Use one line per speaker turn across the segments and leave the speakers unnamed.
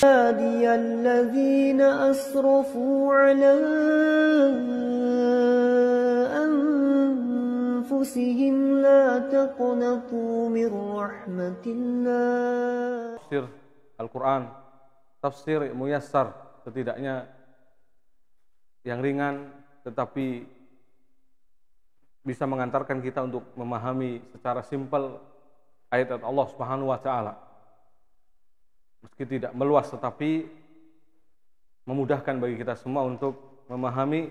عبادي الذين أسرفوا على أنفسهم لا تقنطوا من رحمة الله.
Tafsir Al-Quran, tafsir muyassar, setidaknya yang ringan tetapi bisa mengantarkan kita untuk memahami secara simpel ayat-ayat Allah Subhanahu wa taala. Meski tidak meluas tetapi memudahkan bagi kita semua untuk memahami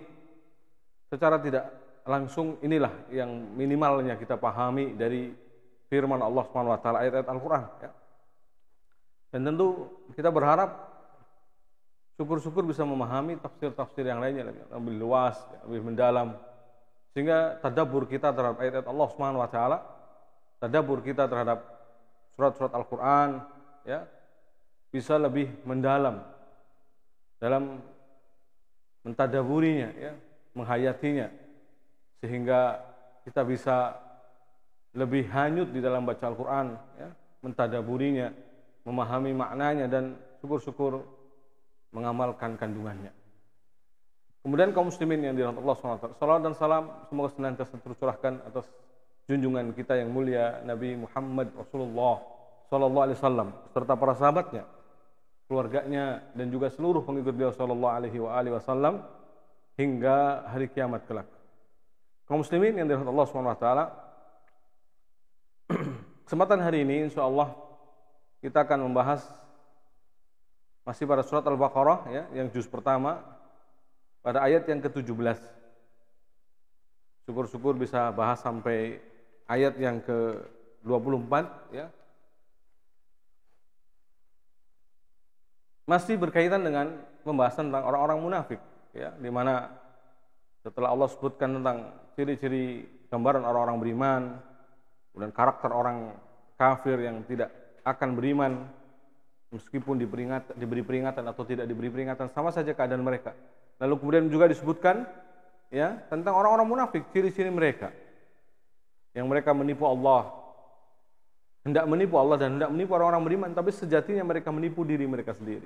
secara tidak langsung. Inilah yang minimalnya kita pahami dari firman Allah Subhanahu wa taala, ayat-ayat Al-Qur'an ya. Dan tentu kita berharap syukur-syukur bisa memahami tafsir-tafsir yang lainnya lebih luas, lebih mendalam, sehingga tadabbur kita terhadap ayat-ayat Allah Subhanahu wa taala, tadabbur kita terhadap surat-surat Al-Qur'an ya, bisa lebih mendalam dalam mentadaburinya ya, menghayatinya, sehingga kita bisa lebih hanyut di dalam baca Al-Qur'an ya, mentadaburinya, memahami maknanya, dan syukur-syukur mengamalkan kandungannya. Kemudian kaum muslimin yang dirahmati Allah SWT, salawat dan salam semoga senantiasa tercurahkan atas junjungan kita yang mulia Nabi Muhammad Rasulullah sallallahu alaihi wasallam serta para sahabatnya, keluarganya, dan juga seluruh pengikut beliau sallallahu alaihi wasallam hingga hari kiamat kelak. Kaum muslimin yang dirahmati Allah SWT, kesempatan hari ini insyaallah kita akan membahas masih pada surat Al-Baqarah ya, yang juz pertama pada ayat yang ke-17. Syukur-syukur bisa bahas sampai ayat yang ke-24 ya. Masih berkaitan dengan pembahasan tentang orang-orang munafik ya, di mana setelah Allah sebutkan tentang ciri-ciri gambaran orang-orang beriman, kemudian karakter orang kafir yang tidak akan beriman meskipun diberi peringatan atau tidak diberi peringatan, sama saja keadaan mereka. Lalu kemudian juga disebutkan ya tentang orang-orang munafik, ciri-ciri mereka yang mereka menipu Allah, hendak menipu Allah dan hendak menipu orang-orang beriman, tapi sejatinya mereka menipu diri mereka sendiri.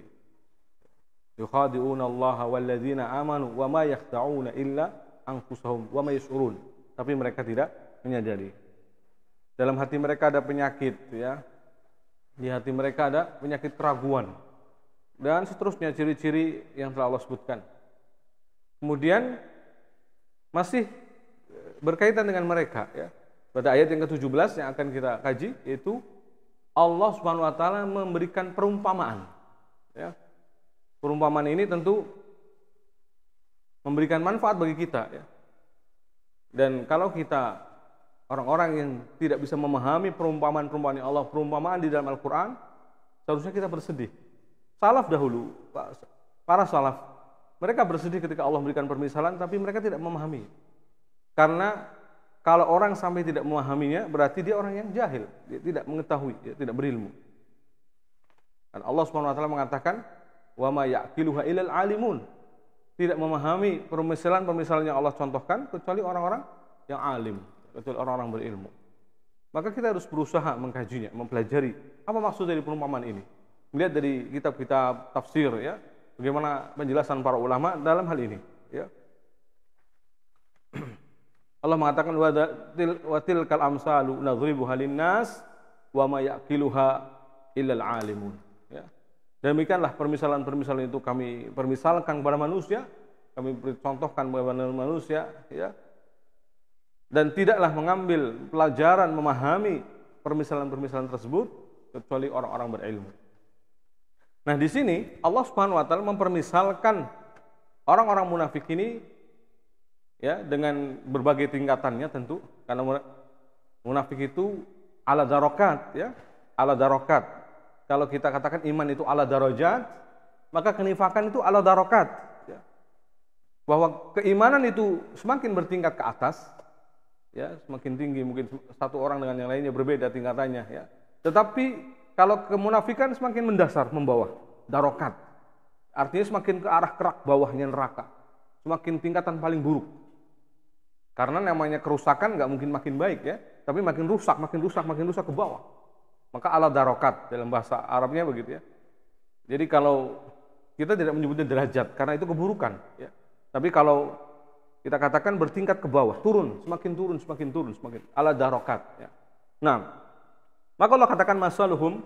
Yukhadi'una Allah walladzina amanu wa ma yakhda'una illa anfusahum wa ma yash'urun. Tapi mereka tidak menyadari. Dalam hati mereka ada penyakit ya. Di hati mereka ada penyakit keraguan dan seterusnya, ciri-ciri yang telah Allah sebutkan. Kemudian masih berkaitan dengan mereka ya, pada ayat yang ke-17 yang akan kita kaji, yaitu Allah Subhanahu wa taala memberikan perumpamaan ya. Perumpamaan ini tentu memberikan manfaat bagi kita ya. Dan kalau kita orang-orang yang tidak bisa memahami perumpamaan-perumpamaan Allah, perumpamaan di dalam Al-Quran, seharusnya kita bersedih. Salaf dahulu, para salaf, mereka bersedih ketika Allah memberikan permisalan, tapi mereka tidak memahami. Karena kalau orang sampai tidak memahaminya, berarti dia orang yang jahil, dia tidak mengetahui, dia tidak berilmu. Dan Allah SWT mengatakan, wa ma ya'qiluha illal alimun. Tidak memahami permisalan-permisalan yang Allah contohkan kecuali orang-orang yang alim, kecuali orang-orang berilmu. Maka kita harus berusaha mengkajinya, mempelajari apa maksud dari perumpamaan ini. Melihat dari kitab-kitab tafsir ya, bagaimana penjelasan para ulama dalam hal ini ya. Allah mengatakan wa tilkal amsalu nadhribuha linnas wa ma yaqiluha illal alimun ya. Demikianlah permisalan-permisalan itu kami permisalkan kepada manusia, kami contohkan kepada manusia ya. Dan tidaklah mengambil pelajaran, memahami permisalan-permisalan tersebut kecuali orang-orang berilmu. Nah, di sini Allah Subhanahu wa taala mempermisalkan orang-orang munafik ini ya dengan berbagai tingkatannya tentu, karena munafik itu ala darokat ya, ala darokat. Kalau kita katakan iman itu ala darajat, maka kenifakan itu ala darokat ya. Bahwa keimanan itu semakin bertingkat ke atas ya, semakin tinggi, mungkin satu orang dengan yang lainnya berbeda tingkatannya ya. Tetapi kalau kemunafikan semakin mendasar, membawah, darokat. Artinya semakin ke arah kerak bawahnya neraka, semakin tingkatan paling buruk. Karena namanya kerusakan nggak mungkin makin baik ya, tapi makin rusak ke bawah. Maka ala darokat dalam bahasa Arabnya begitu ya. Jadi kalau kita tidak menyebutnya derajat karena itu keburukan, ya. Tapi kalau kita katakan bertingkat ke bawah, semakin turun, ala darokat. Ya. Nah, maka Allah katakan masaluhum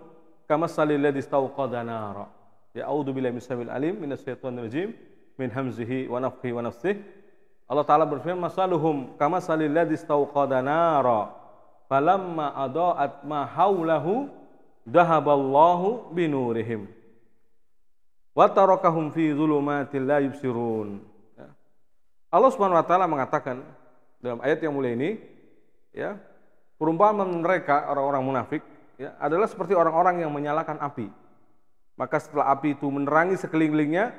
kamassalil ladzi istauqada nara. Ya, a'udzubillahi minasyaitonir alim minasyaitonir rajim min hamzihi wa nafthihi wa nafsihi. Allah Ta'ala berfirman, masaluhum kamassalil ladzi istauqada nara. Falamma adaa'at ma haulahu dhahaballahu binurihim wa tarakahum fi dhulumatin la yubsirun. Ya. Allah Subhanahu wa taala mengatakan dalam ayat yang mulia ini, ya, perumpamaan mereka orang-orang munafik, ya, adalah seperti orang-orang yang menyalakan api. Maka setelah api itu menerangi sekelilingnya,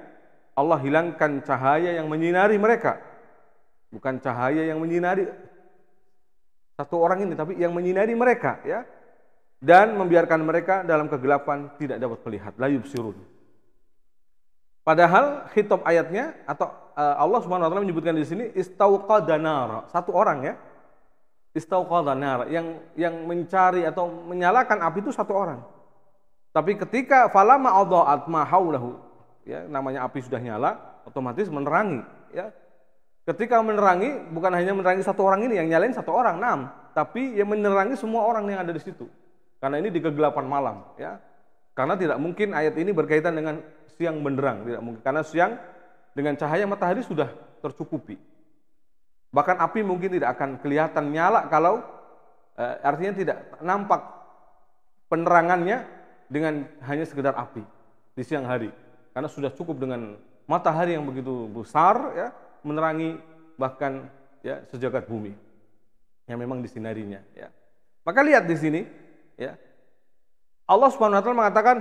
Allah hilangkan cahaya yang menyinari mereka. Bukan cahaya yang menyinari satu orang ini, tapi yang menyinari mereka, ya. Dan membiarkan mereka dalam kegelapan tidak dapat melihat, la yubsirun. Padahal khitab ayatnya atau Allah Subhanahu wa taala menyebutkan di sini istauqada nara, satu orang, ya. Istauqada nara, yang mencari atau menyalakan api itu satu orang. Tapi ketika falama adaa'at ma haulahu, ya, namanya api sudah nyala, otomatis menerangi, ya. Ketika menerangi, bukan hanya menerangi satu orang ini, yang nyalain satu orang, tapi yang menerangi semua orang yang ada di situ. Karena ini di kegelapan malam, ya. Karena tidak mungkin ayat ini berkaitan dengan siang benderang, tidak mungkin. Karena siang dengan cahaya matahari sudah tercukupi. Bahkan api mungkin tidak akan kelihatan nyala kalau artinya tidak nampak penerangannya dengan hanya sekedar api di siang hari. Karena sudah cukup dengan matahari yang begitu besar, ya, menerangi bahkan, ya, sejagat bumi yang memang disinarinya, ya. Maka lihat di sini, ya, Allah Subhanahu wa taala mengatakan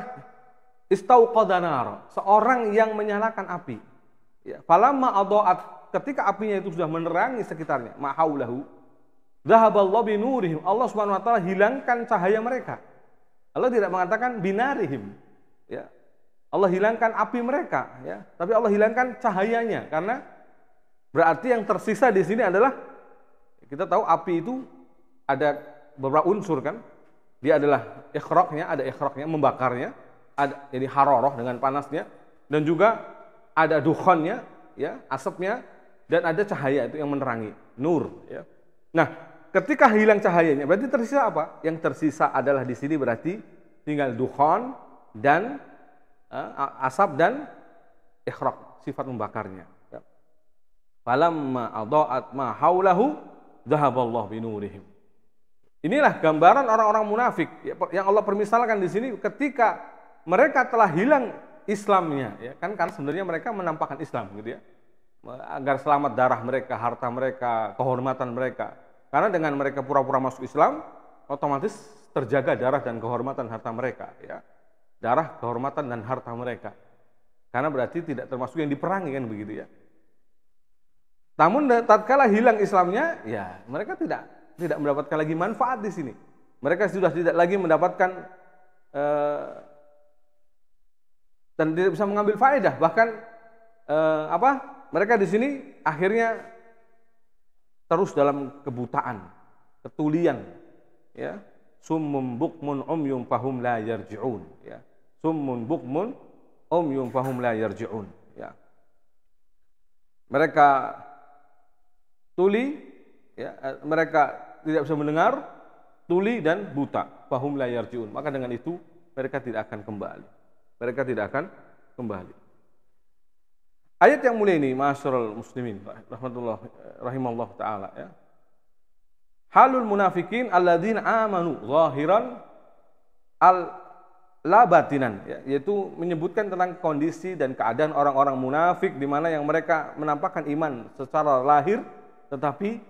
istauqada nar, seorang yang menyalakan api. Ya, falamma adaa'at, ketika apinya itu sudah menerangi sekitarnya, ma haulahu dhahaballahu binurihim, Allah Subhanahu wa taala hilangkan cahaya mereka. Allah tidak mengatakan binarihim, ya. Allah hilangkan api mereka, ya, tapi Allah hilangkan cahayanya, karena berarti yang tersisa di sini adalah, kita tahu api itu ada beberapa unsur, kan? Dia adalah ikhraqnya, membakarnya, ada jadi hararah dengan panasnya, dan juga ada dukhannya, ya, asapnya, dan ada cahaya itu yang menerangi, nur, ya. Nah, ketika hilang cahayanya, berarti tersisa apa? Yang tersisa adalah di sini berarti tinggal dukhan dan asap dan ikhraq, sifat membakarnya. Ya. Falamma adaa'at ma haulahu dhahaballahu binurihim. Inilah gambaran orang-orang munafik, ya, yang Allah permisalkan di sini ketika mereka telah hilang Islamnya, ya kan, karena sebenarnya mereka menampakkan Islam, gitu, ya, agar selamat darah mereka, harta mereka, kehormatan mereka. Karena dengan mereka pura-pura masuk Islam, otomatis terjaga darah dan kehormatan harta mereka, ya. Darah, kehormatan dan harta mereka. Karena berarti tidak termasuk yang diperangi, kan, begitu, ya. Namun tatkala hilang Islamnya, ya, mereka tidak mendapatkan lagi manfaat di sini. Mereka sudah tidak lagi mendapatkan dan tidak bisa mengambil faedah. Bahkan mereka di sini akhirnya terus dalam kebutaan, ketulian, ya. Summun bukmun umyum fahum la yarji'un, ya. Summun bukmun umyum fahum la yarji'un, ya. Mereka tuli, ya, mereka tidak bisa mendengar, tuli dan buta, fahum la yarji'un. Maka dengan itu mereka tidak akan kembali. Mereka tidak akan kembali. Ayat yang mulia ini, ma'asyiral muslimin rahimallahu taala, ya. Halul munafikin alladzina amanu zahiran la batinan, ya, yaitu menyebutkan tentang kondisi dan keadaan orang-orang munafik di mana yang mereka menampakkan iman secara lahir tetapi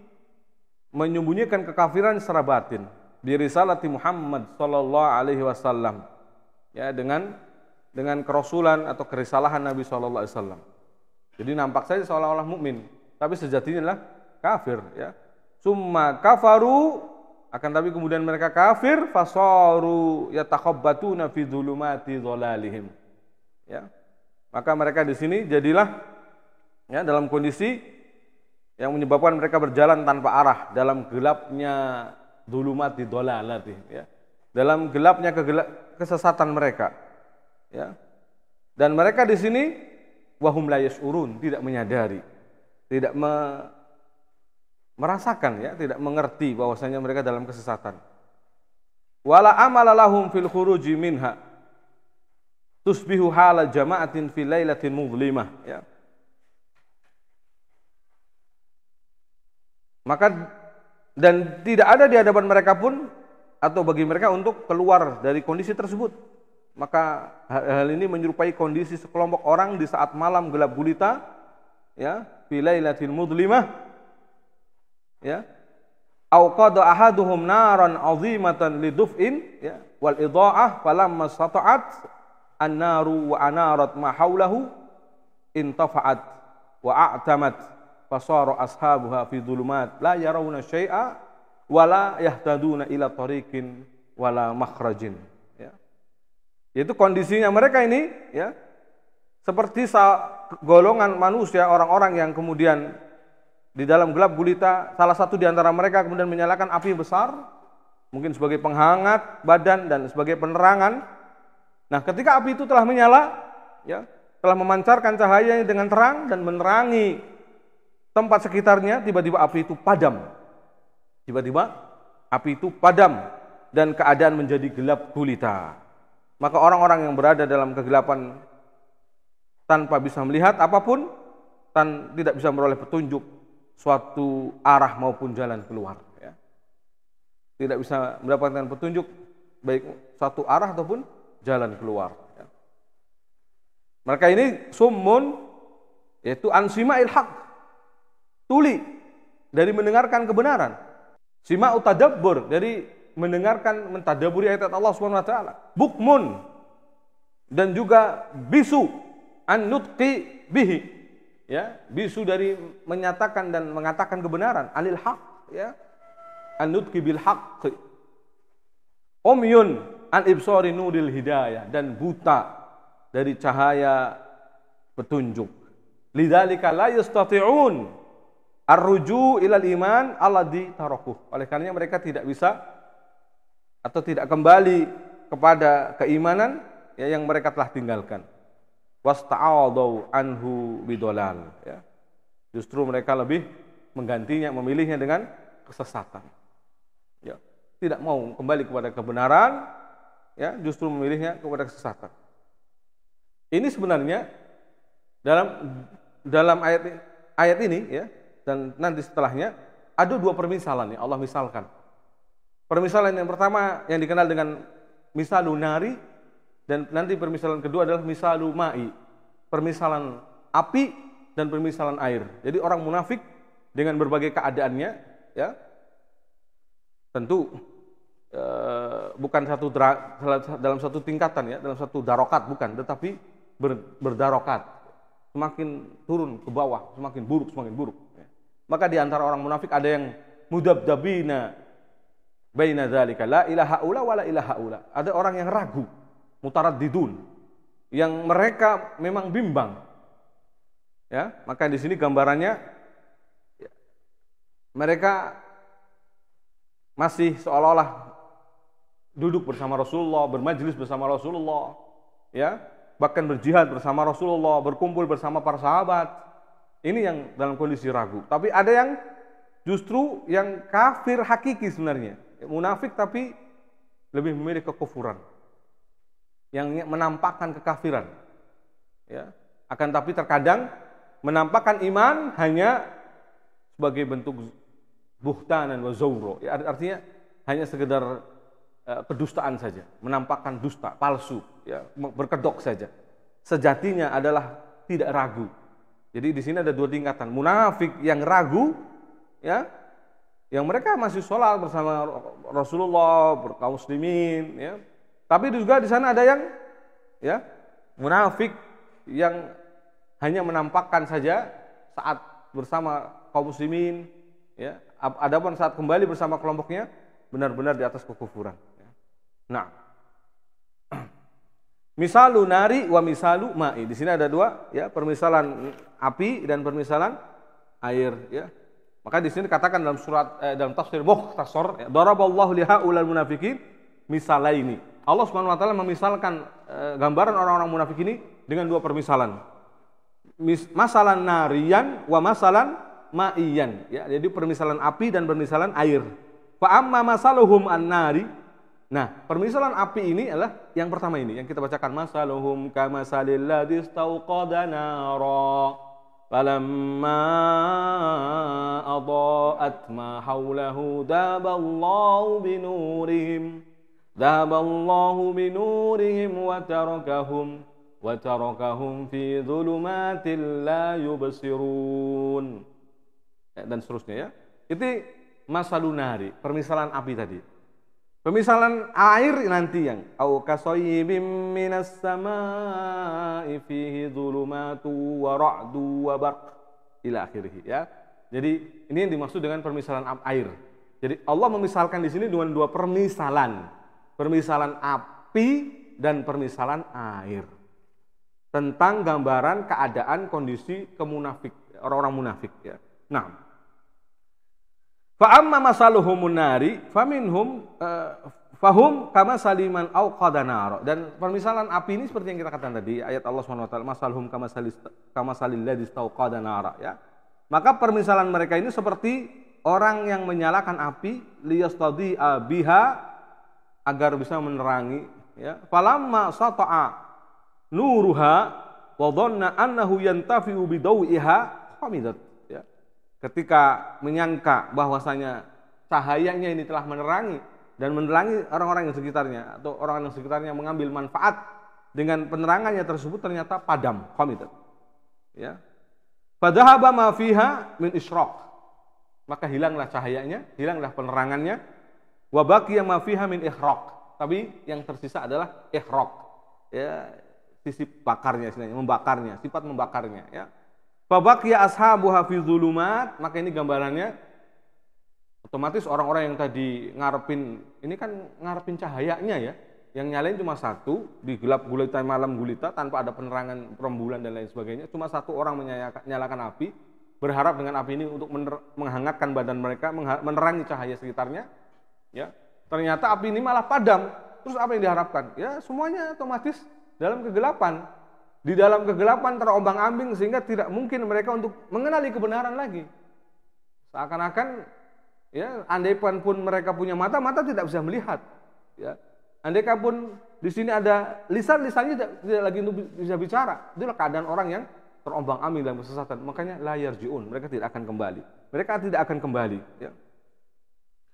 menyembunyikan kekafiran secara batin. Bi risalati Muhammad sallallahu alaihi wasallam, ya, dengan kerasulan atau kerisalahan Nabi sallallahu alaihi wasallam. Jadi nampak saja seolah-olah mukmin, tapi sejatinya adalah kafir, ya. Summa kafaru, akan tapi kemudian mereka kafir, fasaru yatakhabbatuna fi dzulumati dhalalihim, ya. Maka mereka di sini jadilah, ya, dalam kondisi yang menyebabkan mereka berjalan tanpa arah dalam gelapnya dzulumati dhalalati, ya. Dalam gelapnya kesesatan mereka, ya. Dan mereka di sini wahum la yash'urun, tidak menyadari, tidak merasakan ya, tidak mengerti bahwasanya mereka dalam kesesatan. Wala amala lahum fil khuruji minha tusbihu hala jama'atin fi lailatin mudhlimah ya. Maka dan tidak ada di hadapan mereka pun atau bagi mereka untuk keluar dari kondisi tersebut. Maka hal ini menyerupai kondisi sekelompok orang di saat malam gelap gulita ya, fi lailatin mudhlimah ya. Au qada ahaduhum naran 'azimatan liduf'in ya wal idha'ah falamma sata'at an-naru wa anarat ma haulahu intafa'at wa a'tamat fasara ashabuha fi dhulumat la yarawna syai'a wa la yahtaduna ila tariqin wala makhrajin ya. Yaitu kondisinya mereka ini ya seperti golongan manusia, orang-orang yang kemudian di dalam gelap gulita, salah satu di antara mereka kemudian menyalakan api besar, mungkin sebagai penghangat badan dan sebagai penerangan. Nah, ketika api itu telah menyala, ya, telah memancarkan cahayanya dengan terang dan menerangi tempat sekitarnya, tiba-tiba api itu padam. Tiba-tiba api itu padam dan keadaan menjadi gelap gulita. Maka orang-orang yang berada dalam kegelapan tanpa bisa melihat apapun, tidak bisa memperoleh petunjuk suatu arah maupun jalan keluar ya. Tidak bisa mendapatkan petunjuk baik suatu arah ataupun jalan keluar ya. Mereka ini summun, yaitu ansima'il haq, tuli dari mendengarkan kebenaran, sima'ut tadabbur, dari mendengarkan, mentadaburi ayat Allah Subhanahu wa taala, bukmun, dan juga bisu an nutqi bihi ya, bisu dari menyatakan dan mengatakan kebenaran, anil haq ya, an-nutqi bil haqq, umyun an ibsari nuril hidayah, dan buta dari cahaya petunjuk. Lidzalika la yastati'un ar-ruju' ilal iman alladhi tarakuh. Oleh karenanya mereka tidak bisa atau tidak kembali kepada keimanan ya, yang mereka telah tinggalkan. Wasta'adau anhu bidolal ya. Justru mereka lebih menggantinya, memilihnya dengan kesesatan ya. Tidak mau kembali kepada kebenaran ya, justru memilihnya kepada kesesatan. Ini sebenarnya dalam ayat ini ya, dan nanti setelahnya ada dua permisalan yang Allah misalkan. Permisalan yang pertama yang dikenal dengan misalun nari, dan nanti permisalan kedua adalah misalu ma'i, permisalan api dan permisalan air. Jadi orang munafik dengan berbagai keadaannya ya, tentu bukan dalam satu tingkatan ya, dalam satu darokat bukan, tetapi berdarokat, semakin turun ke bawah, semakin buruk ya. Maka di antara orang munafik ada yang mudabdabina baina dzalika, la ilaha illa wa la ilaha illa. Ada orang yang ragu, mutaraddidun, yang mereka memang bimbang ya. Maka di sini gambarannya ya, mereka masih seolah-olah duduk bersama Rasulullah, bermajlis bersama Rasulullah ya, bahkan berjihad bersama Rasulullah, berkumpul bersama para sahabat. Ini yang dalam kondisi ragu. Tapi ada yang justru yang kafir hakiki sebenarnya, munafik tapi lebih memilih kekufuran, yang menampakkan kekafiran ya, akan tapi terkadang menampakkan iman hanya sebagai bentuk buhtanan wa zawro ya, artinya hanya sekedar kedustaan saja, menampakkan dusta, palsu ya, berkedok saja. Sejatinya adalah tidak ragu. Jadi di sini ada dua tingkatan, munafik yang ragu ya, yang mereka masih sholat bersama Rasulullah, kaum muslimin ya. Tapi juga di sana ada yang ya, munafik yang hanya menampakkan saja saat bersama kaum muslimin ya. Adapun saat kembali bersama kelompoknya benar-benar di atas kekufuran ya. Nah, misalu nari wa misalu ma'i. Di sini ada dua ya, permisalan api dan permisalan air ya. Maka di sini katakan dalam surat dalam tafsir Mukhtasar ya, daraballahu lihaulal munafiqin misalaini. Allah Subhanahu wa taala memisalkan gambaran orang-orang munafik ini dengan dua permisalan. Masalan nariyan wa masalan ma'iyan, ya. Jadi permisalan api dan permisalan air. Fa amma masaluhum an-nari. Nah, permisalan api ini adalah yang pertama ini yang kita bacakan, masaluhum kamasalil ladzi istauqada nara falamma adaat ma haulahu daballahu binurihim wa tarakahum fi dhulumatil la yubsirun, dan seterusnya, ya. Itu masalun nari, permisalan api tadi. Permisalan air nanti yang au kasayyibim minas samaa'i fihi dhulumatu wa ra'du wa barq ila akhirih, ya. Jadi ini yang dimaksud dengan permisalan air. Jadi Allah memisalkan di sini dengan dua permisalan. Permisalan api dan permisalan air. Tentang gambaran keadaan kondisi orang-orang munafik, ya. Nah, fa amma masaluhumun nari faminhum fahum kama saliman auqada nar. Dan permisalan api ini seperti yang kita katakan tadi, ayat Allah SWT, masaluhum kama salil ladzi istauqada nar, ya. Maka permisalan mereka ini seperti orang yang menyalakan api liyastadi'a biha, agar bisa menerangi, ya. Falamma sata'a nuruha wa dhanna annahu yantafi'u bidawiha hamidat, ya. Ketika menyangka bahwasanya cahayanya ini telah menerangi dan menerangi orang-orang yang sekitarnya, atau orang-orang yang sekitarnya mengambil manfaat dengan penerangannya tersebut, ternyata padam, hamidat, ya. Fadhahaba ma fiha min isyraq, maka hilanglah cahayanya, hilanglah penerangannya. Wa baqiya ma fiha min ihraq, tapi yang tersisa adalah ihraq, ya, sisi bakarnya, membakarnya, sifat membakarnya, ya. Fa baqiya ashabuha fi dhulumat, maka ini gambarannya otomatis orang-orang yang tadi ngarepin, ini kan ngarepin cahayanya, ya. Yang nyalain cuma satu, di gelap gulita, malam gulita, tanpa ada penerangan rembulan dan lain sebagainya. Cuma satu orang menyalakan api, berharap dengan api ini untuk menghangatkan badan mereka, menerangi cahaya sekitarnya, ya. Ternyata api ini malah padam. Terus apa yang diharapkan? Ya, semuanya otomatis dalam kegelapan. Di dalam kegelapan terombang-ambing, sehingga tidak mungkin mereka untuk mengenali kebenaran lagi. Seakan-akan, ya, andaikan pun mereka punya mata, mata tidak bisa melihat, ya. Andaikan pun di sini ada lisannya tidak lagi bisa bicara. Itulah keadaan orang yang terombang-ambing dalam kesesatan. Makanya la yarji'un, mereka tidak akan kembali. Mereka tidak akan kembali, ya.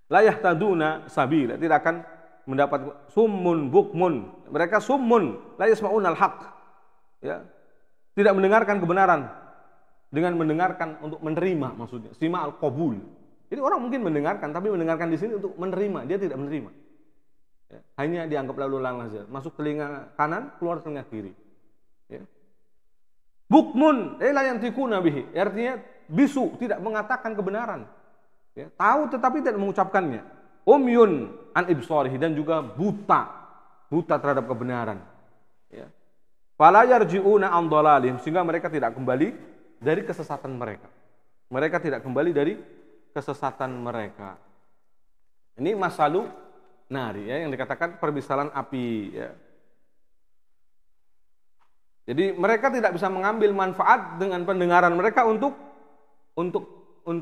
La yahtaduna sabila, tidak akan mendapat summun bukmun. Mereka summun, la yasma'unal haq, ya. Tidak mendengarkan kebenaran dengan mendengarkan untuk menerima, maksudnya sima al-qabul. Jadi orang mungkin mendengarkan, tapi mendengarkan di sini untuk menerima, dia tidak menerima, ya. Hanya dianggap lalu lalang saja, masuk telinga kanan, keluar telinga kiri, ya. Bukmun la yantiquna bihi, artinya bisu, tidak mengatakan kebenaran, ya. Tahu tetapi tidak mengucapkannya. Umyun an ibsarihi, dan juga buta terhadap kebenaran, ya. Fala yarji'una an dhalalihim, sehingga mereka tidak kembali dari kesesatan mereka. Mereka tidak kembali dari kesesatan mereka. Ini masalu nari, ya, yang dikatakan permisalan api, ya. Jadi mereka tidak bisa mengambil manfaat dengan pendengaran mereka untuk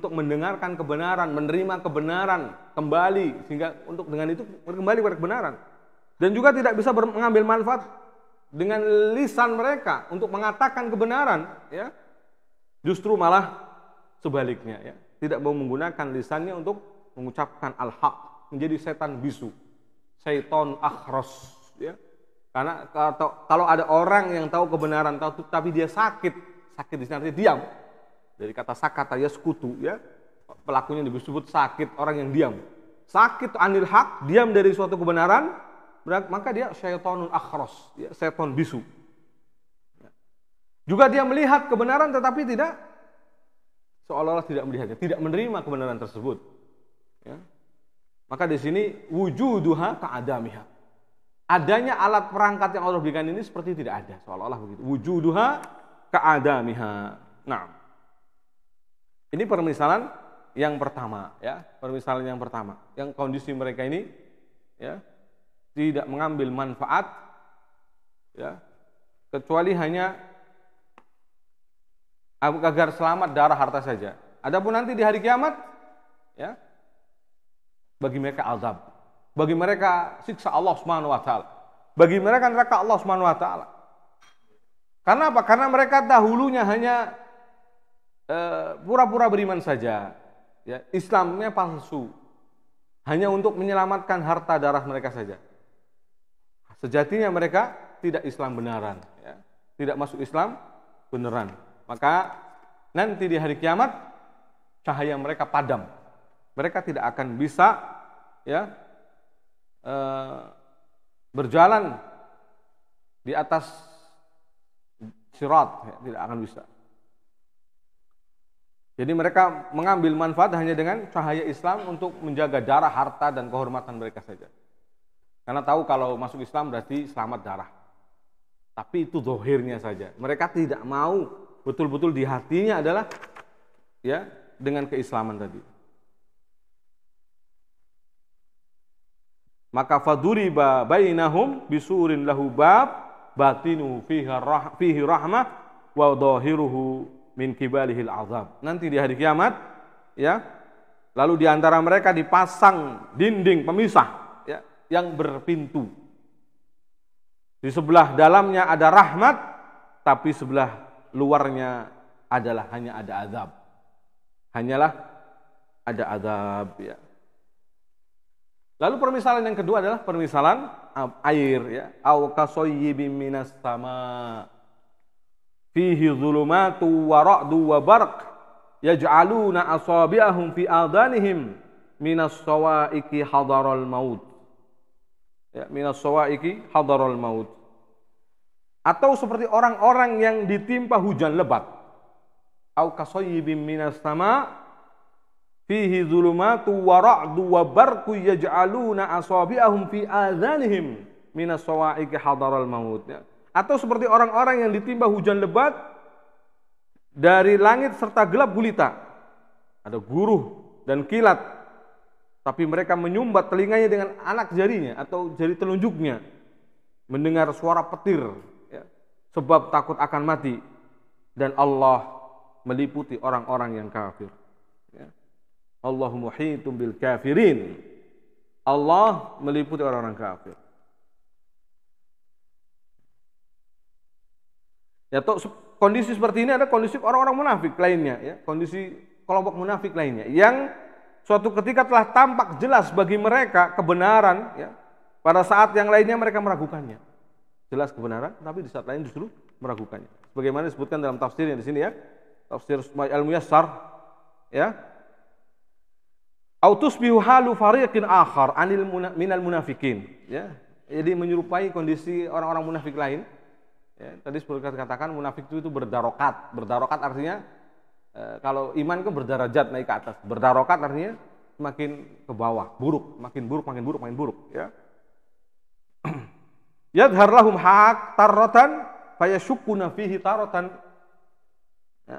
mendengarkan kebenaran, menerima kebenaran kembali, sehingga untuk dengan itu kembali pada kebenaran. Dan juga tidak bisa mengambil manfaat dengan lisan mereka untuk mengatakan kebenaran, ya. Justru malah sebaliknya, ya. Tidak mau menggunakan lisannya untuk mengucapkan al-haq, menjadi setan bisu, syaiton akhros, ya. Karena kalau ada orang yang tahu kebenaran, tapi dia sakit di sini artinya diam. Dari kata sakata yaskutu, ya, pelakunya disebut sakit, orang yang diam. Sakit anil haq, diam dari suatu kebenaran, maka dia syaitonun akhros, ya, seton bisu. Juga dia melihat kebenaran tetapi tidak, seolah-olah tidak melihatnya, tidak menerima kebenaran tersebut, ya. Maka di sini wujuduha ka'adamiha, adanya alat perangkat yang Allah berikan ini seperti tidak ada, seolah-olah begitu. Wujuduha ka'adamiha. Nah, ini permisalan yang pertama, ya, permisalan yang pertama, yang kondisi mereka ini, ya, tidak mengambil manfaat, ya, kecuali hanya agar selamat darah harta saja. Adapun nanti di hari kiamat, ya, bagi mereka azab, bagi mereka siksa Allah Subhanahu wa taala, bagi mereka neraka Allah Subhanahu wa taala. Karena apa? Karena mereka dahulunya hanya pura-pura beriman saja, ya, Islamnya palsu, hanya untuk menyelamatkan harta darah mereka saja. Sejatinya mereka tidak Islam benaran, ya, tidak masuk Islam beneran. Maka nanti di hari kiamat cahaya mereka padam, mereka tidak akan bisa, ya, berjalan di atas sirat, ya, tidak akan bisa. Jadi mereka mengambil manfaat hanya dengan cahaya Islam untuk menjaga darah, harta, dan kehormatan mereka saja. Karena tahu kalau masuk Islam berarti selamat darah. Tapi itu zahirnya saja. Mereka tidak mau, betul-betul di hatinya adalah, ya, dengan keislaman tadi. Maka faduriba bainahum bisurin lahu bab batinu fihi rahmah wa dhahiruhu min kibalihil azab. Nanti di hari kiamat, ya, lalu di antara mereka dipasang dinding pemisah, ya, yang berpintu. Di sebelah dalamnya ada rahmat, tapi sebelah luarnya adalah hanya ada azab. Hanyalah ada azab, ya. Lalu permisalan yang kedua adalah permisalan air, ya. Au kasoyyibim minas sama fihi zulumatu wa ra'du wa barq yaj'aluna asabi'ahum fi adhanihim minas sawa'iqi hadaral maut. Ya, minas sawa'iqi hadaral maut. Atau seperti orang-orang yang ditimpa hujan lebat. Au kasoyyibim minas sama fihi zulumatu wa ra'du wa barqu yaj'aluna asabi'ahum fi adhanihim minas sawa'iqi hadaral maut. Ya. Atau seperti orang-orang yang ditimpa hujan lebat dari langit serta gelap gulita. Ada guruh dan kilat, tapi mereka menyumbat telinganya dengan anak jarinya atau jari telunjuknya, mendengar suara petir, ya, sebab takut akan mati. Dan Allah meliputi orang-orang yang kafir. Ya. Allahu muhitum bil kafirin. Allah meliputi orang-orang kafir. Ya, kondisi seperti ini ada kondisi orang-orang munafik lainnya, ya, kondisi kelompok munafik lainnya yang suatu ketika telah tampak jelas bagi mereka kebenaran, ya, pada saat yang lainnya mereka meragukannya. Jelas kebenaran, tapi di saat lain justru meragukannya. Sebagaimana disebutkan dalam tafsirnya di sini, ya, tafsir Al-Muyassar, ya. Autus bihu halu fariqin akhar anil minal munafikin, ya. Jadi menyerupai kondisi orang-orang munafik lain. Ya, tadi seperti katakan munafik itu berdarokat. Berdarokat artinya kalau iman kan berdarajat naik ke atas. Berdarokat artinya semakin ke bawah, buruk, makin buruk, makin buruk, makin buruk. Ya. Yadhar lahum haq tarratan fayashukkuna fihi taratan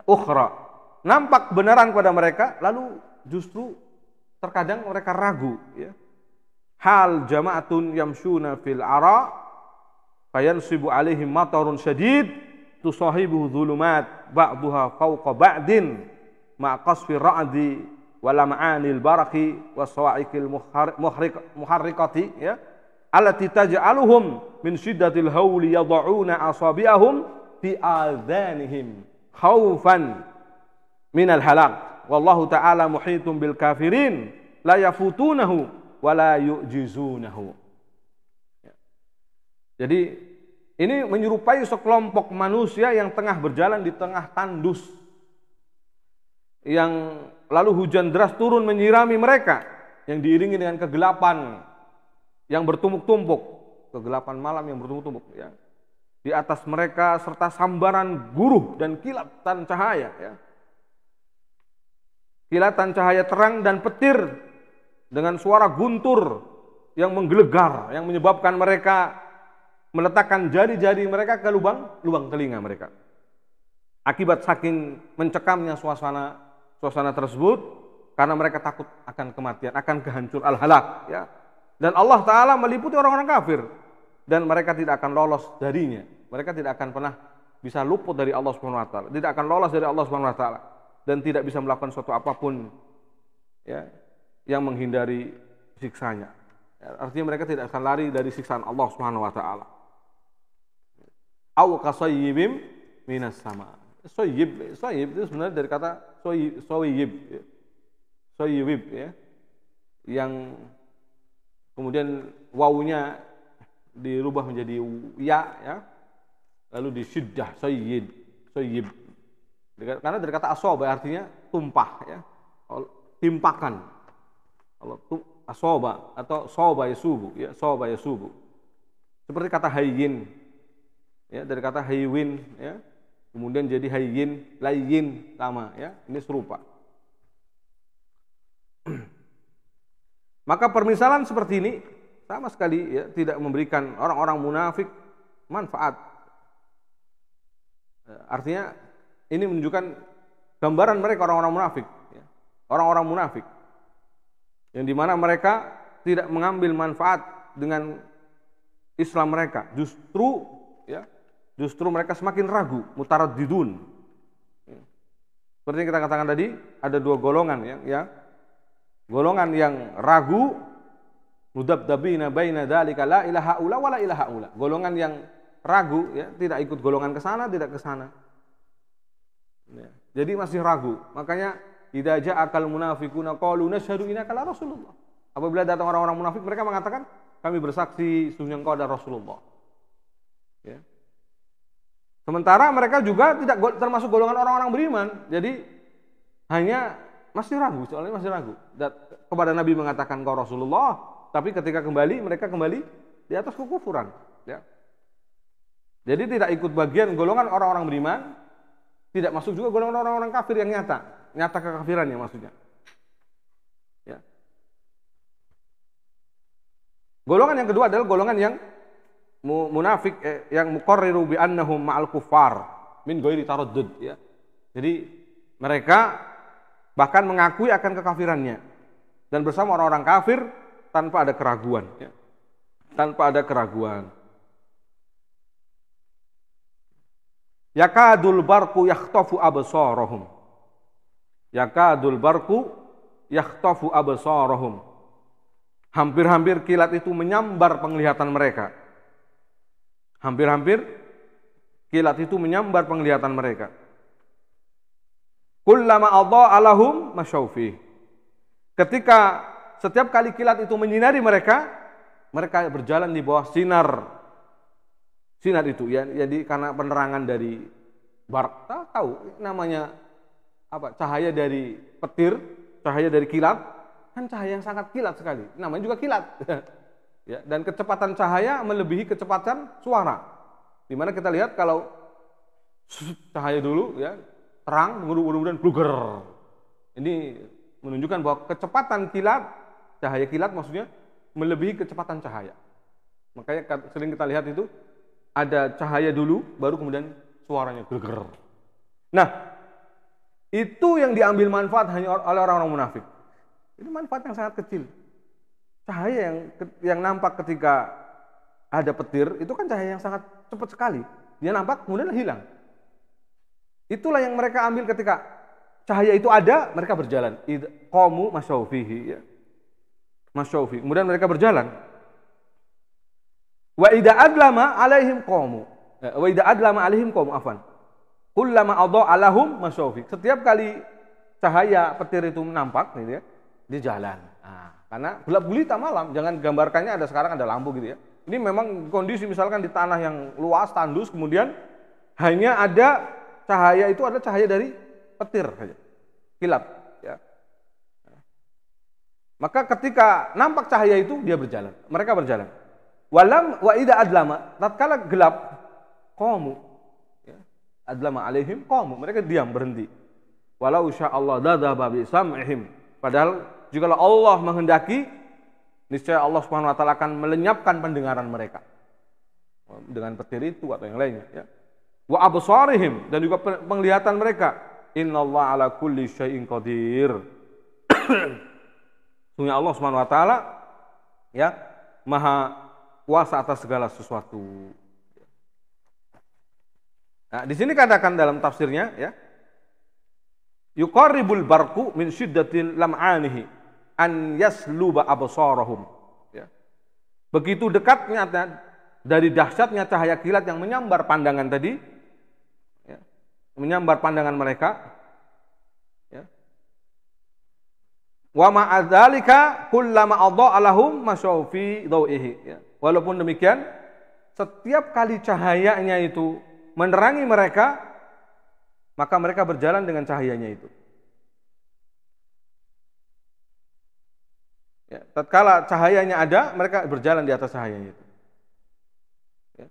ukhra. Nampak kebenaran kepada mereka, lalu justru terkadang mereka ragu. Ya. Hal jama'atun yamshuna fil ara fayansibu alaihim matarun syadid tusahibuhu dhulumat ba'duha fawqa ba'din ma qasfi ra'di wa lam'anil baraqi was-sawa'iqil muharriqati, ya, allati taj'aluhum min shiddatil hawli yad'una asabi'ahum fi adhanihim khaufan minal halak wallahu ta'ala muhitum bil kafirin la yafutunahu wa la yu'jizunahu. Jadi ini menyerupai sekelompok manusia yang tengah berjalan di tengah tandus, yang lalu hujan deras turun menyirami mereka, yang diiringi dengan kegelapan yang bertumpuk-tumpuk, kegelapan malam yang bertumpuk-tumpuk, ya. Di atas mereka serta sambaran guruh dan kilatan cahaya, ya. Kilatan cahaya terang dan petir dengan suara guntur yang menggelegar, yang menyebabkan mereka meletakkan jari-jari mereka ke lubang telinga mereka. Akibat saking mencekamnya suasana tersebut, karena mereka takut akan kematian, akan kehancur al-halak, ya. Dan Allah Ta'ala meliputi orang-orang kafir, dan mereka tidak akan lolos darinya. Mereka tidak akan pernah bisa luput dari Allah Subhanahu wa taala, tidak akan lolos dari Allah Subhanahu wa taala dan tidak bisa melakukan suatu apapun ya yang menghindari siksanya. Artinya mereka tidak akan lari dari siksaan Allah Subhanahu wa taala. Aw kasayyibim minas sama. Soyib itu sebenarnya dari kata soyib ya. Yang kemudian wawunya dirubah menjadi ya. Lalu disyiddah soyib. Karena dari kata asoba artinya tumpah ya. Timpakan. Kalau asoba atau soba yasubu ya, soba yasubu. Seperti kata hayyin ya, dari kata haywin ya. Kemudian jadi hayyin, layyin sama ya. Ini serupa. Maka permisalan seperti ini sama sekali ya tidak memberikan orang-orang munafik manfaat. Artinya ini menunjukkan gambaran mereka orang-orang munafik ya. Orang-orang munafik yang dimana mereka tidak mengambil manfaat dengan Islam mereka, justru mereka semakin ragu, mutaraddidun. Seperti yang kita katakan tadi, ada dua golongan ya. Golongan yang ragu, mudabdabina baina dzalika la ilaha illa wa la ilaha illa. Golongan yang ragu ya, tidak ikut golongan ke sana, tidak ke sana. Ya. Jadi masih ragu. Makanya idza ja'akal munafiquna qalu nashhadu innaka la rasulullah. Apabila datang orang-orang munafik, mereka mengatakan kami bersaksi sesungguhnya engkau adalah Rasulullah. Ya. Sementara mereka juga tidak termasuk golongan orang-orang beriman. Jadi hanya masih ragu, soalnya masih ragu. Kepada Nabi mengatakan engkau Rasulullah, tapi ketika mereka kembali di atas kekufuran. Ya. Jadi tidak ikut bagian golongan orang-orang beriman, tidak masuk juga golongan orang-orang kafir yang nyata kekafirannya maksudnya. Ya. Golongan yang kedua adalah golongan yang munafik yang muqarriru bi annahum ma'al kuffar min ghairi taraddud ya. Jadi mereka bahkan mengakui akan kekafirannya dan bersama orang-orang kafir tanpa ada keraguan ya. Tanpa ada keraguan. Yakadul barqu yakhtafu absarahum. Yakadul barqu yakhtafu absarahum. Hampir-hampir kilat itu menyambar penglihatan mereka. Hampir-hampir kilat itu menyambar penglihatan mereka. Kullama adha'a lahum masyaufi. Ketika setiap kali kilat itu menyinari mereka berjalan di bawah sinar itu ya. Jadi karena penerangan dari barq, tahu namanya apa? Cahaya dari petir, cahaya dari kilat, kan cahaya yang sangat kilat sekali. Namanya juga kilat. Ya, dan kecepatan cahaya melebihi kecepatan suara. Di mana kita lihat kalau cahaya dulu ya, terang, kemudian bluger. Ini menunjukkan bahwa kecepatan kilat, cahaya kilat maksudnya melebihi kecepatan cahaya. Makanya sering kita lihat itu ada cahaya dulu, baru kemudian suaranya bluger. Nah, itu yang diambil manfaat hanya oleh orang-orang munafik. Ini manfaat yang sangat kecil. Cahaya yang nampak ketika ada petir itu kan cahaya yang sangat cepat sekali. Dia nampak kemudian hilang. Itulah yang mereka ambil ketika cahaya itu ada, mereka berjalan. Qamu masyaufihi ya. Masyaufi. Kemudian mereka berjalan. Wa idza adlama alaihim qamu. Wa idza adlama alaihim qamu afan. Kullama adha'a lahum masyaufi. Setiap kali cahaya petir itu nampak gitu ya, dia jalan. Karena gelap gulita malam, jangan gambarkannya sekarang ada lampu gitu ya. Ini memang kondisi misalkan di tanah yang luas, tandus, kemudian hanya ada cahaya itu adalah cahaya dari petir saja, kilat. Ya. Maka ketika nampak cahaya itu dia berjalan, mereka berjalan. Wa idza adlama, tatkala gelap, qamu. Ya. Adlama alaihim qamu, mereka diam berhenti. Walau sya'allah dzaba bi sam'ihim, padahal jika Allah menghendaki, niscaya Allah Subhanahu wa taala akan melenyapkan pendengaran mereka dengan petir itu atau yang lainnya ya. Wa absarihim, dan juga penglihatan mereka. Innallaha ala kulli syai'in qadir. Sungguh Allah Subhanahu wa taala ya Maha kuasa atas segala sesuatu. Nah, di sini katakan dalam tafsirnya ya. Yuqarribul barqu min syiddatil lam'anihi an yasluba absarahum. Ya. Begitu dekatnya dari dahsyatnya cahaya kilat yang menyambar pandangan tadi, ya, menyambar pandangan mereka. Ya. Wa ma'adzalika kullama adha'a lahum masyaw fi dawihi. Ya. Walaupun demikian, setiap kali cahayanya itu menerangi mereka, maka mereka berjalan dengan cahayanya itu. Ya, tatkala cahayanya ada, mereka berjalan di atas cahayanya itu. Ya.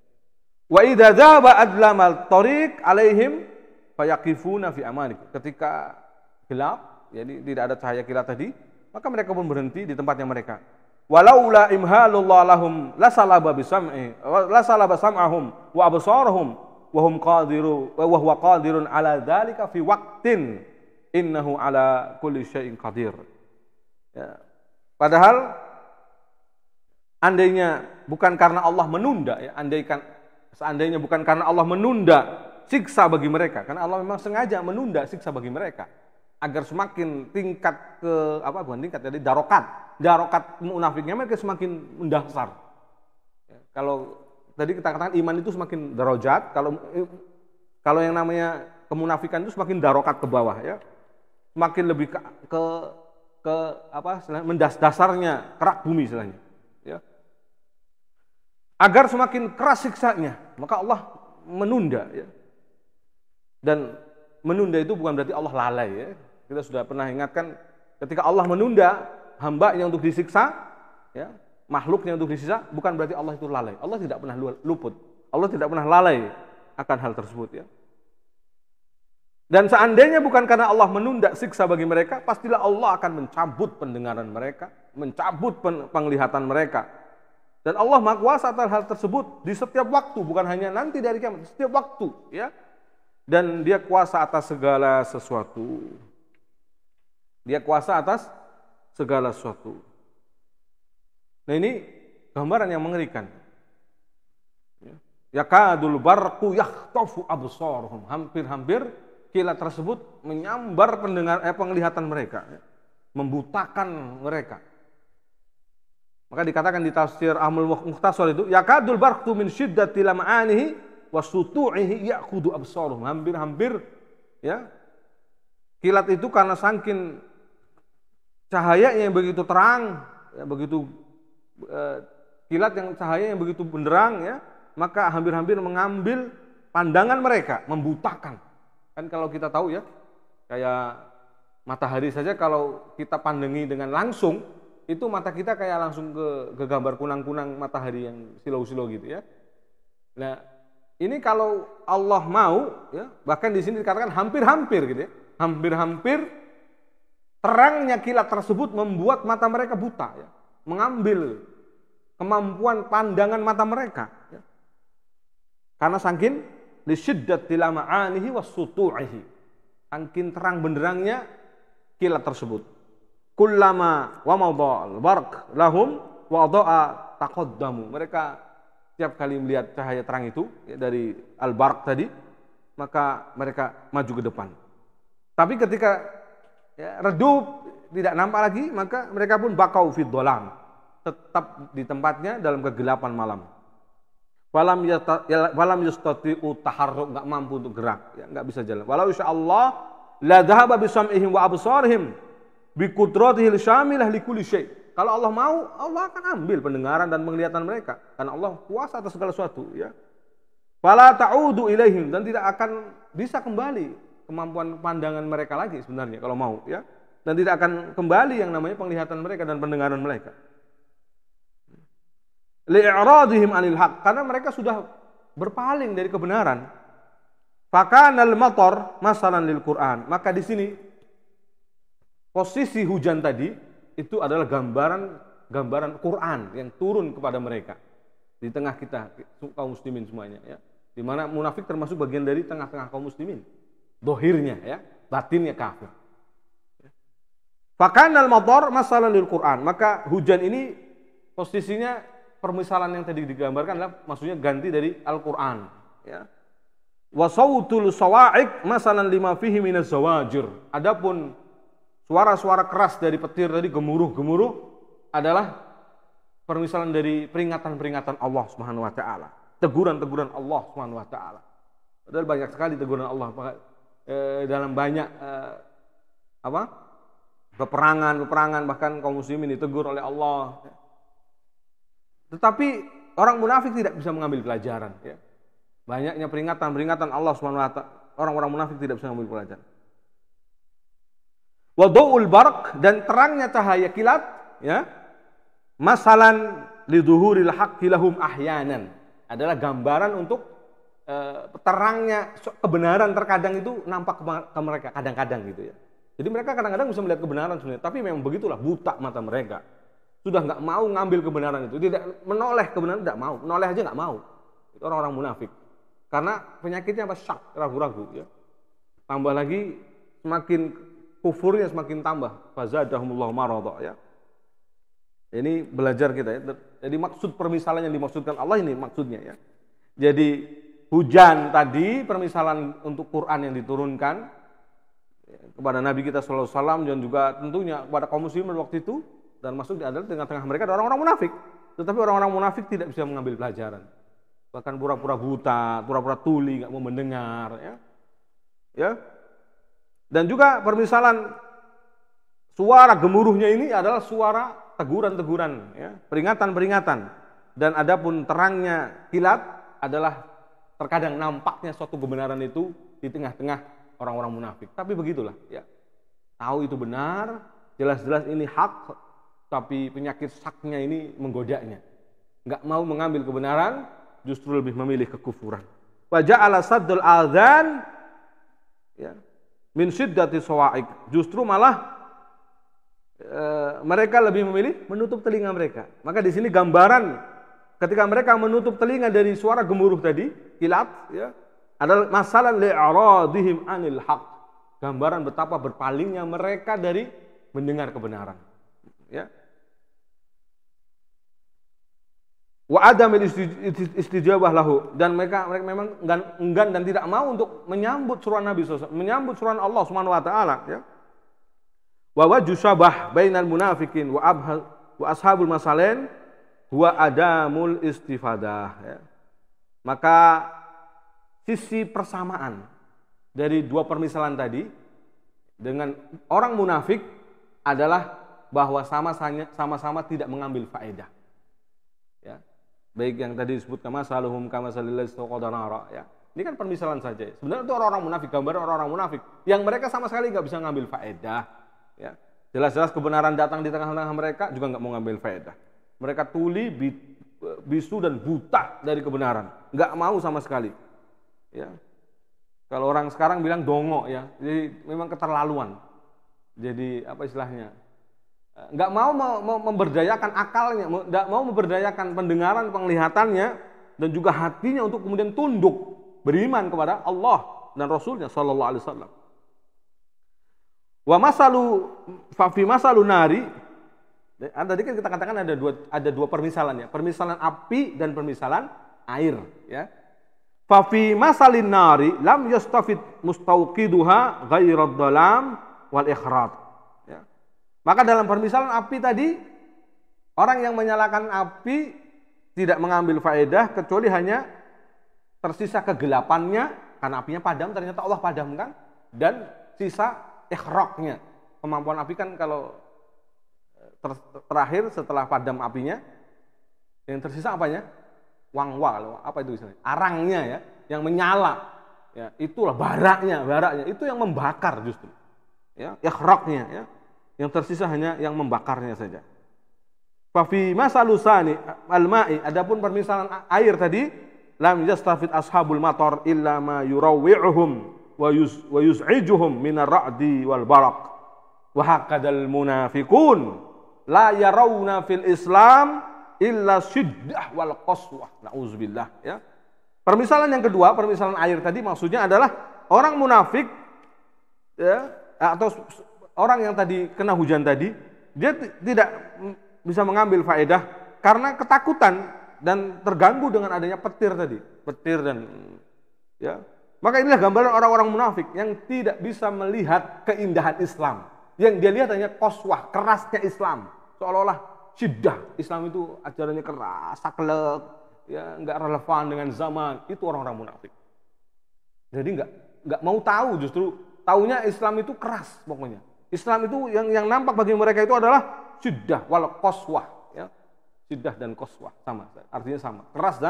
Wa idza dhahaba adlamal tariq alaihim fayaqifuna fi amanik. Ketika gelap, jadi tidak ada cahaya kilat tadi, maka mereka pun berhenti di tempatnya mereka. Walaula imhalullah lahum lasalaba bisam'i lasalaba sam'ahum wa absarahum wa huwa qadirun ala dzalika fi waqtin innahu ala kulli syai'in qadir. Ya. Padahal andainya bukan karena Allah menunda, ya, seandainya bukan karena Allah menunda siksa bagi mereka, karena Allah memang sengaja menunda siksa bagi mereka agar semakin tingkat jadi darokat munafiknya mereka semakin mendasar. Ya, kalau tadi kita katakan iman itu semakin darajat, kalau yang namanya kemunafikan itu semakin darokat ke bawah, ya, semakin lebih dasarnya kerak bumi istilahnya, ya. Agar semakin keras siksanya, maka Allah menunda, ya. Dan menunda itu bukan berarti Allah lalai, ya. Kita sudah pernah ingatkan ketika Allah menunda hambanya untuk disiksa, ya, makhluknya untuk disiksa, bukan berarti Allah itu lalai. Allah tidak pernah luput. Allah tidak pernah lalai akan hal tersebut, ya. Dan seandainya bukan karena Allah menunda siksa bagi mereka, pastilah Allah akan mencabut pendengaran mereka, mencabut penglihatan mereka. Dan Allah Maha Kuasa atas hal tersebut di setiap waktu, bukan hanya nanti dari kiamat, setiap waktu, ya. Dan Dia kuasa atas segala sesuatu. Dia kuasa atas segala sesuatu. Nah, ini gambaran yang mengerikan. Yakadul barqu yakhtafu absarahum. Hampir-hampir kilat tersebut menyambar penglihatan mereka, ya, membutakan mereka. Maka dikatakan di tafsir Ahmul Mukhtasar itu, yakadul barqu min syiddati lam'anihi wa sutu'ihi ya'khudhu absarahum. Hampir-hampir, ya, kilat itu karena saking cahayanya yang begitu terang, ya, begitu kilat yang cahaya yang begitu benderang, ya, maka hampir-hampir mengambil pandangan mereka, membutakan. Kan kalau kita tahu, ya, kayak matahari saja kalau kita pandangi dengan langsung, itu mata kita kayak langsung ke gambar kunang-kunang matahari yang silau-silau gitu, ya. Nah, ini kalau Allah mau, ya, bahkan di sini dikatakan hampir-hampir gitu, ya. Hampir-hampir terangnya kilat tersebut membuat mata mereka buta, ya. Mengambil kemampuan pandangan mata mereka, ya. Karena saking lisyiddatil ma'anihi wassutu'ihi, saking terang benderangnya kilat tersebut. Kullama wa madha'al barq lahum wa dha'a taqaddamu. Mereka setiap kali melihat cahaya terang itu, ya, dari al-barq tadi, maka mereka maju ke depan. Tapi ketika, ya, redup, tidak nampak lagi, maka mereka pun bakau fid dhalam, tetap di tempatnya dalam kegelapan malam. Walam yastati'u taharruk, enggak mampu untuk gerak, ya, enggak bisa jalan. Walau insyaallah la dhahaba bisam'ihim wa absarihim bi qudratihi syamilah li kulli syai'. Kalau Allah mau, Allah akan ambil pendengaran dan penglihatan mereka, karena Allah kuasa atas segala sesuatu, ya. Fala ta'udu ilaihim, dan tidak akan bisa kembali kemampuan pandangan mereka lagi sebenarnya kalau mau, ya. Dan tidak akan kembali yang namanya penglihatan mereka dan pendengaran mereka. Li'radihim 'anil haq, karena mereka sudah berpaling dari kebenaran. Fakanal matar masalan lil Qur'an. Maka di sini posisi hujan tadi itu adalah gambaran Quran yang turun kepada mereka di tengah kita kaum muslimin semuanya, ya. Di mana munafik termasuk bagian dari tengah-tengah kaum muslimin. Dohirnya, ya, batinnya kafir. Fakanal matar masalan lil Qur'an. Maka hujan ini posisinya permisalan yang tadi digambarkan adalah maksudnya ganti dari Al-Quran, ya. Wa sautul sawa'iq masalan lima fihi minaz zawajir. Adapun suara-suara keras dari petir tadi, gemuruh-gemuruh, adalah permisalan dari peringatan-peringatan Allah Subhanahu wa taala. Teguran-teguran Allah Subhanahu wa taala. Padahal banyak sekali teguran Allah dalam banyak peperangan, bahkan kaum muslimin ditegur oleh Allah. Tetapi orang munafik tidak bisa mengambil pelajaran, ya. Banyaknya peringatan Allah SWT, orang-orang munafik tidak bisa mengambil pelajaran. Wadau'ul barq, dan terangnya cahaya kilat, ya, masalan liduhuril haqqi lahum ahyanan, adalah gambaran untuk terangnya kebenaran terkadang itu nampak ke mereka kadang-kadang gitu, ya. Jadi mereka kadang-kadang bisa melihat kebenaran sebenarnya, tapi memang begitulah, buta mata mereka. Sudah nggak mau ngambil kebenaran itu, tidak menoleh kebenaran, tidak mau, menoleh aja nggak mau. Itu orang-orang munafik. Karena penyakitnya apa? Syak, ragu-ragu, ya. Tambah lagi semakin kufurnya semakin tambah. Fazadahumullahu maradha, ya. Ini belajar kita, ya. Jadi maksud permisalan yang dimaksudkan Allah ini maksudnya, ya. Jadi hujan tadi permisalan untuk Quran yang diturunkan kepada Nabi kita sallallahu alaihi wasallam, dan juga tentunya kepada kaum muslimin waktu itu, dan maksudnya adalah tengah-tengah mereka ada orang-orang munafik. Tetapi orang-orang munafik tidak bisa mengambil pelajaran. Bahkan pura-pura buta, pura-pura tuli, nggak mau mendengar, ya. Ya. Dan juga permisalan suara gemuruhnya ini adalah suara teguran-teguran, ya, peringatan-peringatan. Dan adapun terangnya kilat adalah terkadang nampaknya suatu kebenaran itu di tengah-tengah orang-orang munafik. Tapi begitulah, ya. Tahu itu benar, jelas-jelas ini hak, tapi penyakit saknya ini menggodanya. Nggak mau mengambil kebenaran, justru lebih memilih kekufuran. Wa ja'ala saddul adzan, ya, min syiddati sawa'iq. Justru malah mereka lebih memilih menutup telinga mereka. Maka di sini gambaran ketika mereka menutup telinga dari suara gemuruh tadi, kilat, ya, adalah masalah li'aradihim anil haq. Gambaran betapa berpalingnya mereka dari mendengar kebenaran, ya. Wa adamil istijabah lahu, dan mereka memang enggan dan tidak mau untuk menyambut suruhan Nabi SAW, menyambut suruhan Allah Subhanahu wa taala, ya. Wa wajhu syabah bainal munafikin wa ashabul masalain huwa adamul istifadah, ya. Maka sisi persamaan dari dua permisalan tadi dengan orang munafik adalah bahwa sama-sama tidak mengambil faedah, ya. Baik yang tadi disebutkan masaluhum kamasalil ladzi istaqada nara, ya. Ini kan permisalan saja. Sebenarnya itu orang-orang munafik, gambaran orang-orang munafik yang mereka sama sekali nggak bisa ngambil faedah, ya. Jelas-jelas kebenaran datang di tengah-tengah mereka juga nggak mau ngambil faedah. Mereka tuli, bisu dan buta dari kebenaran, nggak mau sama sekali, ya. Kalau orang sekarang bilang dongo, ya. Jadi memang keterlaluan. Jadi apa istilahnya? Nggak mau memberdayakan akalnya, nggak mau memberdayakan pendengaran, penglihatannya, dan juga hatinya untuk kemudian tunduk beriman kepada Allah dan Rasulnya Sallallahu Alaihi Wasallam. Wa fi masalu nari. Tadi kan kita katakan ada dua permisalan, ya, permisalan api dan permisalan air, ya. Fa fi masalin nari lam yastafid mustauqiduha ghairad dalam wal ikhrad. Maka dalam permisalan api tadi, orang yang menyalakan api tidak mengambil faedah kecuali hanya tersisa kegelapannya, karena apinya padam, ternyata Allah padamkan, dan sisa ikhraqnya. Kemampuan api kan kalau terakhir setelah padam apinya, yang tersisa apanya? Wangwa, apa itu istilahnya? Arangnya, ya, yang menyala. Ya, itulah baraknya, itu yang membakar justru. Ya, ikhraqnya, ya. Yang tersisa hanya yang membakarnya saja. Fa fi masalusani al-ma'i, adapun permisalan air tadi, lam yastafid ashabul matar illa ma yurawwi'uhum wa yuz'ijuhum minar ra'di wal baraq. Wa hakadal munafiqun la yarawna fil Islam illa syiddah wal qaswah. Nauzubillah, ya. Permisalan yang kedua, permisalan air tadi maksudnya adalah orang munafik, ya, atau orang yang tadi kena hujan tadi, dia tidak bisa mengambil faedah karena ketakutan dan terganggu dengan adanya petir tadi, petir dan, ya, Maka inilah gambaran orang-orang munafik yang tidak bisa melihat keindahan Islam. Yang dia lihat hanya qaswah, kerasnya Islam. Seolah-olah syiddah. Islam itu ajarannya keras, saklek, ya nggak relevan dengan zaman. Itu orang-orang munafik. Jadi nggak mau tahu, justru taunya Islam itu keras pokoknya. Islam itu yang nampak bagi mereka itu adalah syiddah wal qaswah, ya. Syiddah dan qaswah sama, artinya sama. Keras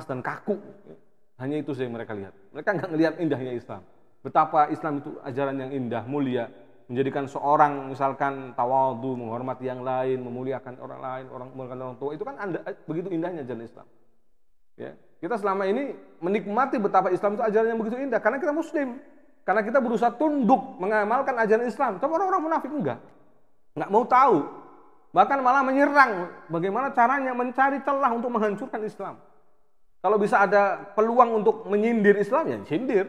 dan kaku. Ya. Hanya itu saja yang mereka lihat. Mereka nggak ngelihat indahnya Islam. Betapa Islam itu ajaran yang indah, mulia, menjadikan seorang misalkan tawadhu, menghormati yang lain, memuliakan orang lain, memuliakan orang tua. Itu kan begitu indahnya ajaran Islam. Ya. Kita selama ini menikmati betapa Islam itu ajaran yang begitu indah karena kita Muslim. Karena kita berusaha tunduk mengamalkan ajaran Islam. Tapi orang-orang munafik enggak mau tahu. Bahkan malah menyerang bagaimana caranya mencari celah untuk menghancurkan Islam. Kalau bisa ada peluang untuk menyindir Islam, ya sindir.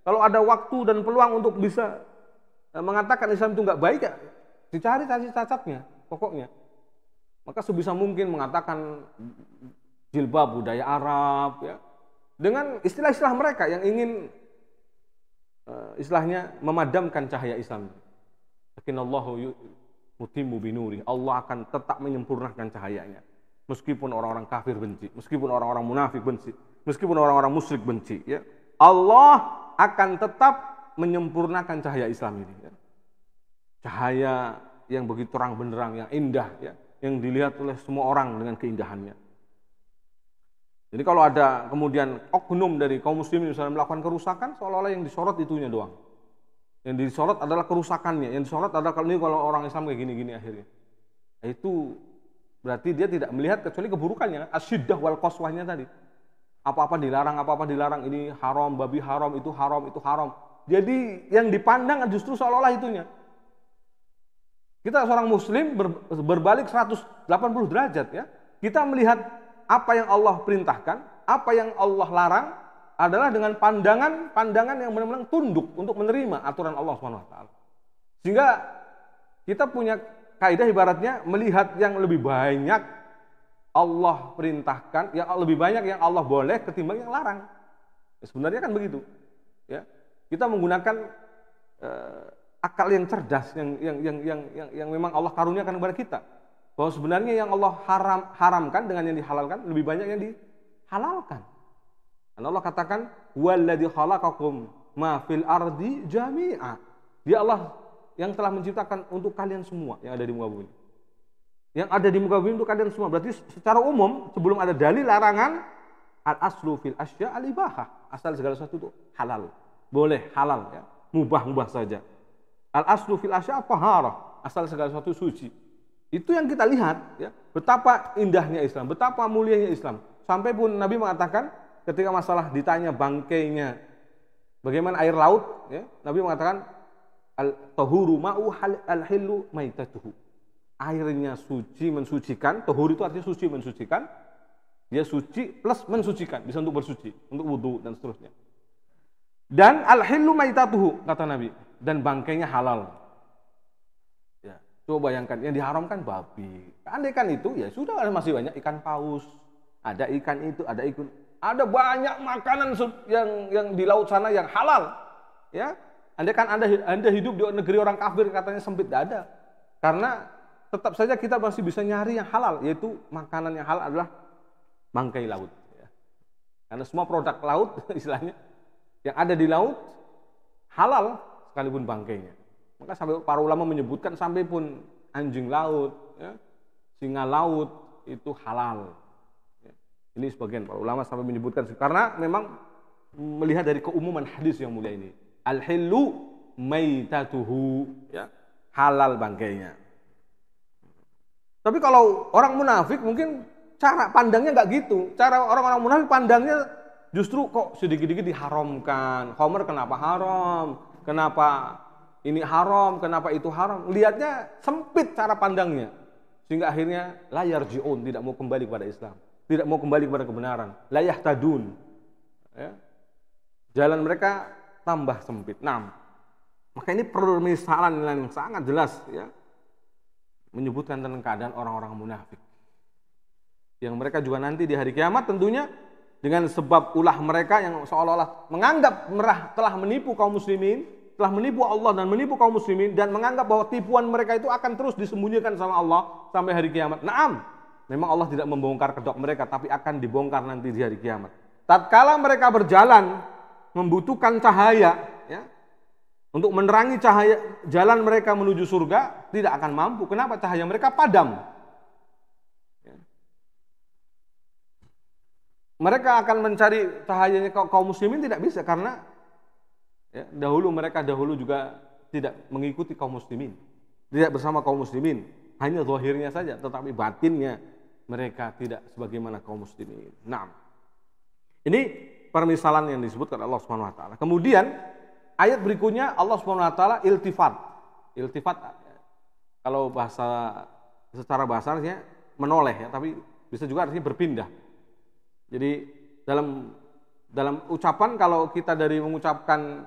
Kalau ada waktu dan peluang untuk bisa mengatakan Islam itu enggak baik, ya dicari cacatnya, pokoknya. Maka sebisa mungkin mengatakan jilbab budaya Arab, ya, dengan istilah-istilah mereka yang ingin istilahnya memadamkan cahaya Islam. Yakinallahu mutimmu binuri. Allah akan tetap menyempurnakan cahayanya. Meskipun orang-orang kafir benci, meskipun orang-orang munafik benci, meskipun orang-orang musyrik benci, ya. Allah akan tetap menyempurnakan cahaya Islam ini, ya. Cahaya yang begitu terang benderang, yang indah, ya, yang dilihat oleh semua orang dengan keindahannya. Jadi kalau ada kemudian oknum dari kaum muslimin misalnya melakukan kerusakan, seolah-olah yang disorot itunya doang. Yang disorot adalah kerusakannya, yang disorot adalah kalau orang Islam kayak gini-gini akhirnya. Itu berarti dia tidak melihat kecuali keburukannya, asyiddah wal qaswahnya tadi. Apa-apa dilarang, ini haram, babi haram, itu haram, itu haram. Jadi yang dipandang justru seolah-olah itunya. Kita seorang muslim berbalik 180 derajat, ya. Kita melihat apa yang Allah perintahkan, apa yang Allah larang adalah dengan pandangan yang benar-benar tunduk untuk menerima aturan Allah SWT. Sehingga kita punya kaidah ibaratnya melihat yang lebih banyak Allah perintahkan, yang lebih banyak yang Allah boleh ketimbang yang larang. Ya, sebenarnya kan begitu. Ya, kita menggunakan akal yang cerdas, yang memang Allah karuniakan kepada kita. Bahwa sebenarnya yang Allah haramkan dengan yang dihalalkan lebih banyak yang dihalalkan. Dan Allah katakan, "Walladzi khalaqakum ma fil ardi jami'a." Dia Allah yang telah menciptakan untuk kalian semua yang ada di muka bumi. Yang ada di muka bumi untuk kalian semua. Berarti secara umum sebelum ada dalil larangan, al-aslu fil asya al-ibahah. Asal segala sesuatu itu halal. Boleh, halal, ya. Mubah saja. Al-aslu fil asya taharah. Asal segala sesuatu suci. Itu yang kita lihat, ya, betapa indahnya Islam, betapa mulianya Islam. Sampai pun Nabi mengatakan ketika masalah ditanya bangkainya bagaimana air laut, ya, Nabi mengatakan al-tahuru ma'u al-hillu maitatuhu. Airnya suci, mensucikan. Tahur itu artinya suci, mensucikan. Dia suci plus mensucikan, bisa untuk bersuci, untuk wudu dan seterusnya. Dan al-hillu maitatuhu, kata Nabi, dan bangkainya halal. Coba bayangkan, yang diharamkan babi. Andaikan itu, ya sudah, masih banyak ikan paus. Ada ikan itu, ada banyak makanan yang di laut sana yang halal. Ya, andaikan Anda hidup di negeri orang kafir, katanya sempit, tidak ada. Karena tetap saja kita masih bisa nyari yang halal, yaitu makanan yang halal adalah bangkai laut. Ya. Karena semua produk laut, istilahnya, yang ada di laut, halal sekalipun bangkainya. Maka sampai para ulama menyebutkan sampai pun anjing laut, ya, singa laut itu halal. Ya. Ini sebagian para ulama sampai menyebutkan karena memang melihat dari keumuman hadis yang mulia ini. Al-hillu maitatuhu, ya, halal bangkainya. Tapi kalau orang munafik mungkin cara pandangnya nggak gitu. Cara orang-orang munafik pandangnya justru kok sedikit-sedikit diharamkan. Khamr kenapa haram? Kenapa ini haram, kenapa itu haram? Lihatnya sempit cara pandangnya. Sehingga akhirnya la yarji'un, tidak mau kembali kepada Islam. Tidak mau kembali kepada kebenaran. La yahtadun. Ya. Jalan mereka tambah sempit. Nah, maka ini permisalan yang sangat jelas, ya, menyebutkan tentang keadaan orang-orang munafik. Yang mereka juga nanti di hari kiamat tentunya dengan sebab ulah mereka yang seolah-olah menganggap telah menipu kaum muslimin, telah menipu Allah dan menipu kaum muslimin, dan menganggap bahwa tipuan mereka itu akan terus disembunyikan sama Allah sampai hari kiamat. Naam, memang Allah tidak membongkar kedok mereka, tapi akan dibongkar nanti di hari kiamat. Tatkala mereka berjalan membutuhkan cahaya, ya, untuk menerangi cahaya jalan mereka menuju surga, tidak akan mampu. Kenapa? Cahaya mereka padam. Ya. Mereka akan mencari cahayanya kaum muslimin, tidak bisa, karena ya, mereka dahulu juga tidak mengikuti kaum muslimin, tidak bersama kaum muslimin, hanya zahirnya saja, tetapi batinnya mereka tidak sebagaimana kaum muslimin. Nah, ini permisalan yang disebutkan Allah Subhanahu wa taala. Kemudian ayat berikutnya Allah Subhanahu wa taala iltifat. Iltifat kalau secara bahasanya menoleh, ya, tapi bisa juga artinya berpindah. Jadi dalam ucapan, kalau kita dari mengucapkan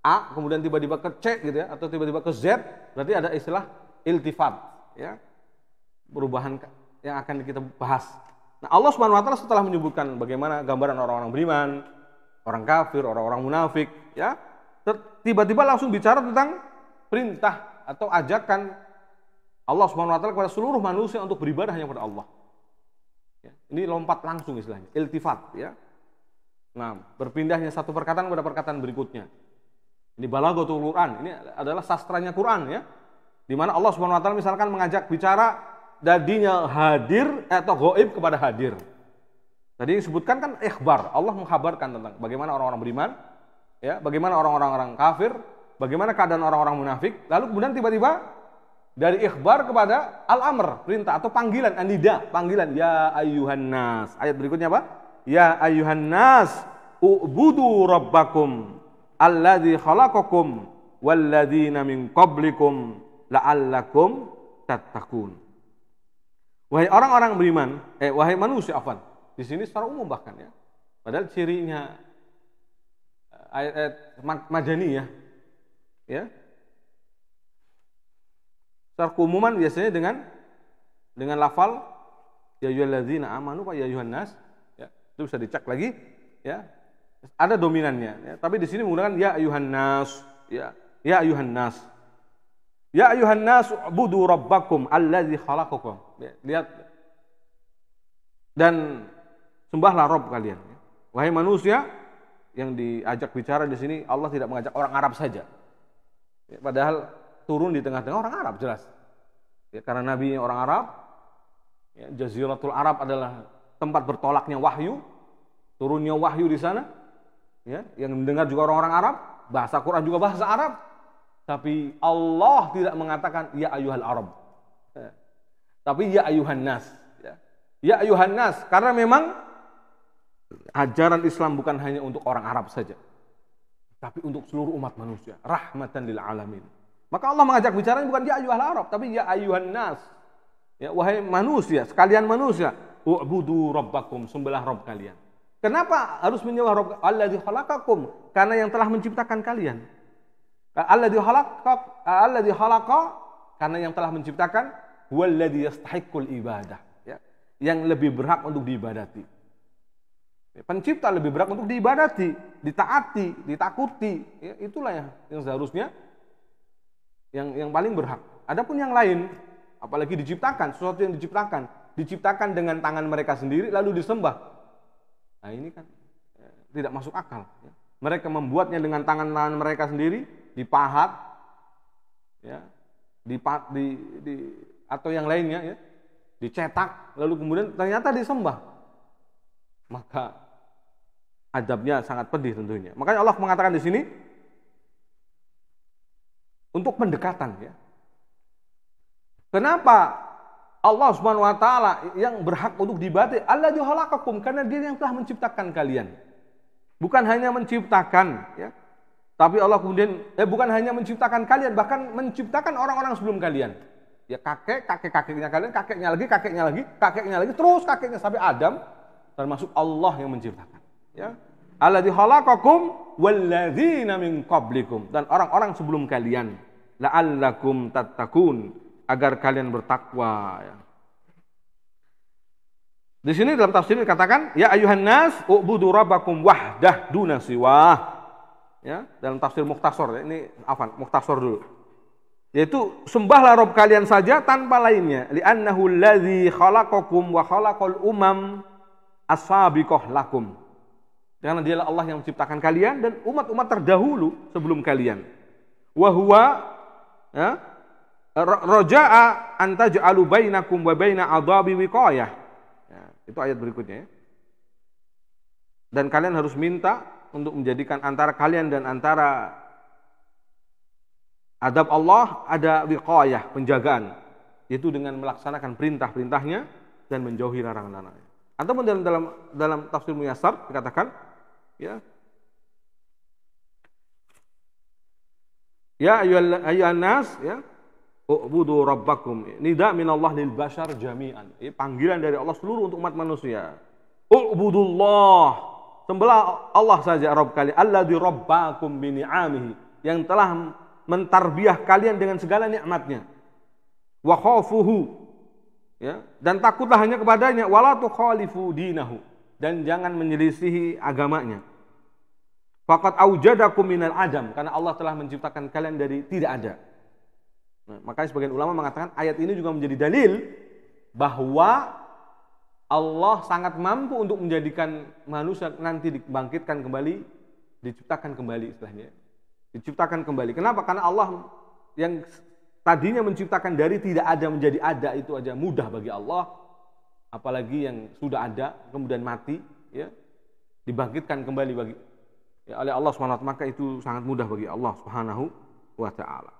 A kemudian tiba-tiba ke C gitu ya, atau tiba-tiba ke Z, berarti ada istilah iltifat, ya. Perubahan yang akan kita bahas. Nah, Allah Subhanahu wa taala setelah menyebutkan bagaimana gambaran orang-orang beriman, orang kafir, orang-orang munafik, ya, tiba-tiba langsung bicara tentang perintah atau ajakan Allah Subhanahu wa taala kepada seluruh manusia untuk beribadah hanya kepada Allah. Ya, ini lompat langsung istilahnya, iltifat, ya. Nah, berpindahnya satu perkataan pada perkataan berikutnya. Ini balaghatul Quran, ini adalah sastranya Quran, ya. Di mana Allah Subhanahu wa taala misalkan mengajak bicara dadinya hadir atau gaib kepada hadir. Tadi disebutkan kan ikhbar, Allah mengkhabarkan tentang bagaimana orang-orang beriman, ya, bagaimana orang-orang kafir, bagaimana keadaan orang-orang munafik. Lalu kemudian tiba-tiba dari ikhbar kepada al-amr, perintah atau panggilan, anida, panggilan, ya ayyuhan nas. Ayat berikutnya apa? Ya ayyuhan nas, u'budu rabbakum alladzi khalaqakum walladzina min qablikum la'allakum tattaqun. Wahai orang-orang beriman, wahai manusia, afwan. Di sini secara umum bahkan, ya. Padahal cirinya ayat-ayat madaniyah, ya. Secara keumuman biasanya dengan lafal ya ayyuhalladzina amanu wa ya ayyuhan nas, ya. Itu bisa dicek lagi, ya. Ada dominannya, ya. Tapi di sini menggunakan ya ayyuhan nas, ya. Ya ayyuhan nas. Ya ayyuhan nas ubudu rabbakum alladzi khalaqakum. Lihat. Dan sembahlah Rabb kalian. Wahai manusia, yang diajak bicara di sini Allah tidak mengajak orang Arab saja. Ya, padahal turun di tengah-tengah orang Arab jelas. Ya, karena Nabi orang Arab, ya, Jaziratul Arab adalah tempat bertolaknya wahyu, turunnya wahyu di sana. Ya, yang mendengar juga orang-orang Arab, bahasa Quran juga bahasa Arab. Tapi Allah tidak mengatakan ya ayyuhal Arab, ya. Tapi ya ayyuhan nas, ya. Ya ayyuhan nas, karena memang ajaran Islam bukan hanya untuk orang Arab saja, tapi untuk seluruh umat manusia, rahmatan lil alamin. Maka Allah mengajak bicara bukan ya ayyuhal Arab, tapi ya ayyuhan nas, ya, wahai manusia, sekalian manusia, u'budu rabbakum, sembelih Rabb kalian. Kenapa harus menyembah Rabb? Alladzi khalaqakum, karena yang telah menciptakan kalian. Alladzi khalaqa, karena yang telah menciptakan, huwallazi yastahiqqul ibadah, ya, yang lebih berhak untuk diibadati. Pencipta lebih berhak untuk diibadati, ditaati, ditakuti, ya, itulah yang seharusnya yang paling berhak. Adapun yang lain, apalagi diciptakan, sesuatu yang diciptakan dengan tangan mereka sendiri lalu disembah. Nah, ini kan tidak masuk akal, ya. Mereka membuatnya dengan tangan-tangan mereka sendiri, dipahat, ya, atau yang lainnya, ya, dicetak, lalu kemudian ternyata disembah. Maka adabnya sangat pedih tentunya. Makanya Allah mengatakan di sini untuk pendekatan, ya. Kenapa Allah Subhanahu wa taala yang berhak untuk diibadati? Alladzi khalaqakum, karena Dia yang telah menciptakan kalian. Bukan hanya menciptakan, ya. Tapi Allah kemudian bukan hanya menciptakan kalian, bahkan menciptakan orang-orang sebelum kalian. Ya, kakeknya kalian, kakeknya lagi, terus kakeknya sampai Adam, termasuk Allah yang menciptakan, ya. Alladzi khalaqakum walladzina min qablikum, dan orang-orang sebelum kalian, la'allakum tattaqun, agar kalian bertakwa, ya. Di sini dalam tafsir dikatakan ya ayuhan nas ubudu rabbakum wahdah duna siwah. Ya, dalam tafsir Mukhtasar, ini Mukhtasar dulu. Yaitu sembahlah Rabb kalian saja tanpa lainnya. Li'annahu allazi khalaqakum wa khalaqal umam as-sabiqah lakum. Karena dialah Allah yang menciptakan kalian dan umat-umat terdahulu sebelum kalian. Wa huwa ya, raja'a an taj'alu bainakum wa baina adhabi wiqayah. Ya, itu ayat berikutnya ya. Dan kalian harus minta untuk menjadikan antara kalian dan antara adab Allah ada wiqayah, penjagaan, yaitu dengan melaksanakan perintah-perintahnya dan menjauhi larangan-larangannya. Ataupun dalam tafsir Muyassar dikatakan ya ya ayyuhan nas ya ubudu rabbakum, nida minallah lil bashar jami'an. Ini panggilan dari Allah seluruh untuk umat manusia. Ubudullah, sembahlah Allah saja Rabb kalian, alladzi rabbakum bi ni'amihi, yang telah mentarbiah kalian dengan segala nikmatnya. Wa khafuhu, ya, dan takutlah hanya kepadanya, wala tukhalifu dinahu, dan jangan menyelisihi agamanya. Faqad aujadakum minal adam, karena Allah telah menciptakan kalian dari tidak ada. Nah, makanya sebagian ulama mengatakan ayat ini juga menjadi dalil bahwa Allah sangat mampu untuk menjadikan manusia nanti dibangkitkan kembali, diciptakan kembali istilahnya. Diciptakan kembali. Kenapa? Karena Allah yang tadinya menciptakan dari tidak ada menjadi ada itu aja mudah bagi Allah. Apalagi yang sudah ada kemudian mati, ya, dibangkitkan kembali oleh Allah SWT, maka itu sangat mudah bagi Allah Subhanahu wa taala.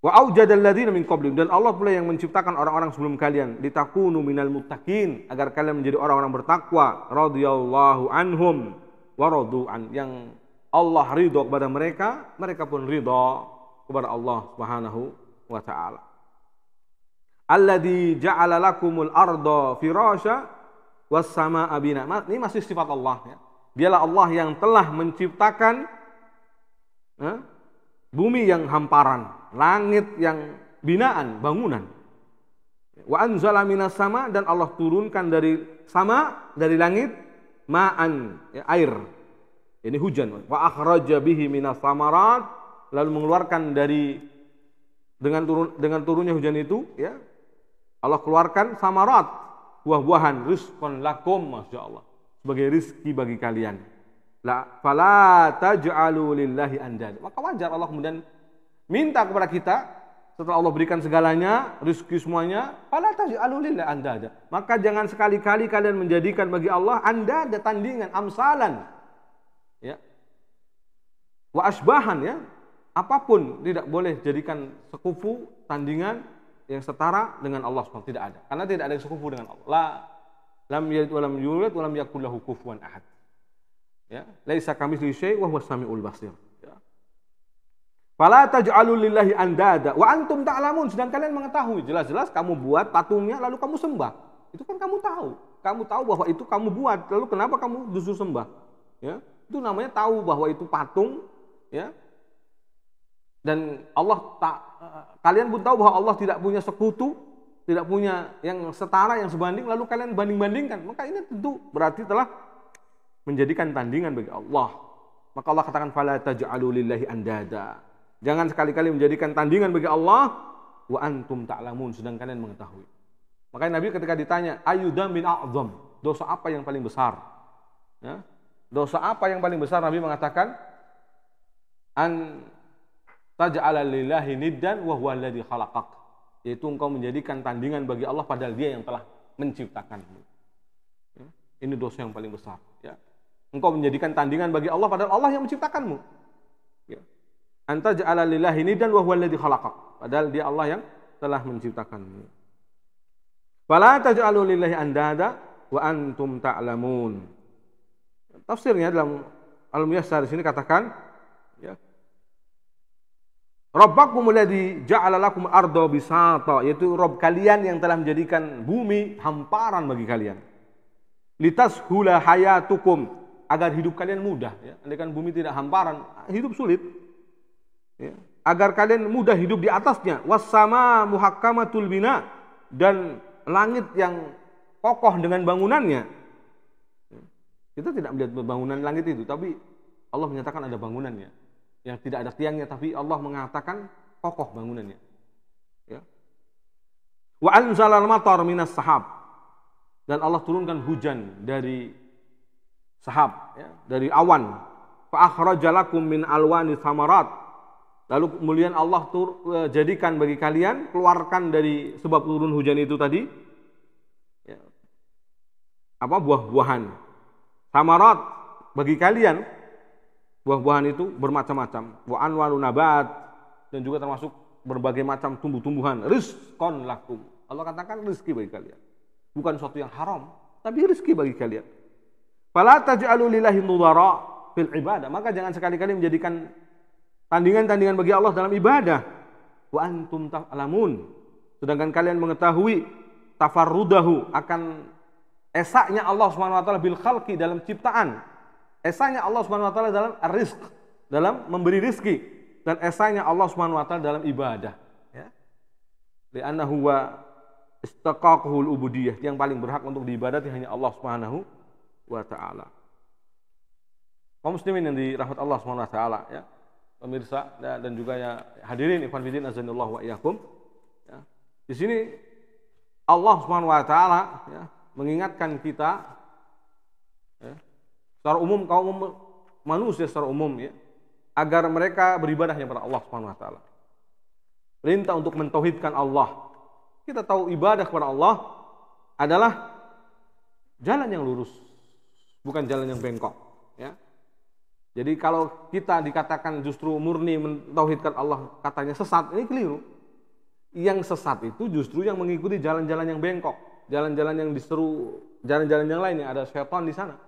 Wa aujadal ladzina min qablihim, dan Allah pula yang menciptakan orang-orang sebelum kalian, litakunu minal muttaqin, agar kalian menjadi orang-orang bertakwa, radhiyallahu anhum wa radu an, yang Allah ridha kepada mereka, mereka pun ridha kepada Allah Subhanahu wa taala. Alladzi ja'ala lakumul arda firasya was samaa'a bina. Ini masih sifat Allah ya. Dialah Allah yang telah menciptakan bumi yang hamparan, langit yang binaan, bangunan. Wa anzala minas sama, dan Allah turunkan dari sama, dari langit, ma'an, ya, air. Ini hujan. Wa akhraja bihi minas samarat, lalu mengeluarkan dengan turunnya hujan itu, ya, Allah keluarkan samarat, buah-buahan, rizqan lakum, masya Allah, sebagai rizki bagi kalian. La fala taj'alu lillahi andad. Maka wajar Allah kemudian minta kepada kita setelah Allah berikan segalanya, rezeki semuanya, fala taj'alu lillahi andad. Maka jangan sekali-kali kalian menjadikan bagi Allah andad, tandingan, amsalan. Ya. Wa asbahan, ya. Apapun tidak boleh jadikan sekufu, tandingan yang setara dengan Allah SWT, tidak ada. Karena tidak ada yang sekufu dengan Allah. Lam yalid wa lam yulad wa lam yakul lahu kufuwan ahad. Ya, laisa kamitslihi syai' wa huwas samiul basir. Ya. Fala taj'alu lillahi andada wa antum ta'lamun, sedang kalian mengetahui, jelas-jelas kamu buat patungnya lalu kamu sembah. Itu kan kamu tahu. Kamu tahu bahwa itu kamu buat, lalu kenapa kamu justru sembah? Ya, itu namanya tahu bahwa itu patung, ya. Dan kalian pun tahu bahwa Allah tidak punya sekutu, tidak punya yang setara, yang sebanding, lalu kalian banding-bandingkan. Maka ini tentu berarti telah menjadikan tandingan bagi Allah. Maka Allah katakan fala taj'alu lillahi andada. Jangan sekali-kali menjadikan tandingan bagi Allah wa antum ta'lamun, sedang kalian mengetahui. Makanya Nabi ketika ditanya ayyudzam bin a'dzam, dosa apa yang paling besar? Ya? Dosa apa yang paling besar? Nabi mengatakan an taj'ala lillahi niddan wa huwa alladzi khalaqak, yaitu engkau menjadikan tandingan bagi Allah padahal Dia yang telah menciptakanmu. Ya? Ini dosa yang paling besar, ya. Engkau menjadikan tandingan bagi Allah padahal Allah yang menciptakanmu. Ya. Anta ja'ala lillahi niddan wa huwa alladzi khalaqak, padahal Dia Allah yang telah menciptakanmu. Fala taj'alu lillahi andada wa antum ta'lamun. Tafsirnya dalam Al-Muyassar di sini katakan, ya, Rabbakumul ladzi ja'ala lakum arda bisata, yaitu Rabb kalian yang telah menjadikan bumi hamparan bagi kalian. Litashula hayatukum, agar hidup kalian mudah, ya. Andaikan bumi tidak hamparan, hidup sulit. Ya. Agar kalian mudah hidup di atasnya. Wassama muhakkamatul bina, dan langit yang kokoh dengan bangunannya. Kita tidak melihat bangunan langit itu, tapi Allah menyatakan ada bangunannya yang tidak ada tiangnya, tapi Allah mengatakan kokoh bangunannya. Ya. Wa anzalal matar minas sahab, dan Allah turunkan hujan dari sahab, ya, dari awan. Fa akhrajalakum min alwani thamarat, lalu kemudian Allah jadikan bagi kalian, keluarkan dari sebab turun hujan itu tadi, ya, buah-buahan. Thamarat, bagi kalian buah-buahan itu bermacam-macam. Wa anwalu nabat, dan juga termasuk berbagai macam tumbuh-tumbuhan. Rizqan lakum, Allah katakan rezeki bagi kalian, bukan sesuatu yang haram, tapi rezeki bagi kalian. Fala taj'alu lillahi nudhara fil ibadah, maka jangan sekali-kali menjadikan tandingan-tandingan bagi Allah dalam ibadah. Wa antum ta'lamun, sedangkan kalian mengetahui tafarrudahu, akan esanya Allah Subhanahu wa taala bil khalqi, dalam ciptaan. Esanya Allah Subhanahu wa taala dalam rizq, dalam memberi rizki, dan esanya Allah Subhanahu wa taala dalam ibadah, ya. Li'annahu wa istaqaqul ubudiyah, yang paling berhak untuk diibadati hanya Allah Subhanahu wa taala. Kaum muslimin yang dirahmati Allah Subhanahu wa taala, ya. Pemirsa dan juga ya hadirin ikhwan fillah azanillahu wa iyyakum. Ya. Di sini Allah Subhanahu wa taala, ya, mengingatkan kita, ya, secara umum, kaum manusia secara umum, ya, agar mereka beribadah kepada Allah Subhanahu wa taala. Perintah untuk mentauhidkan Allah. Kita tahu ibadah kepada Allah adalah jalan yang lurus, bukan jalan yang bengkok, ya. Jadi kalau kita dikatakan justru murni mentauhidkan Allah katanya sesat, ini keliru. Yang sesat itu justru yang mengikuti jalan-jalan yang bengkok, jalan-jalan yang diseru, jalan-jalan yang lain yang ada syaitan di sana.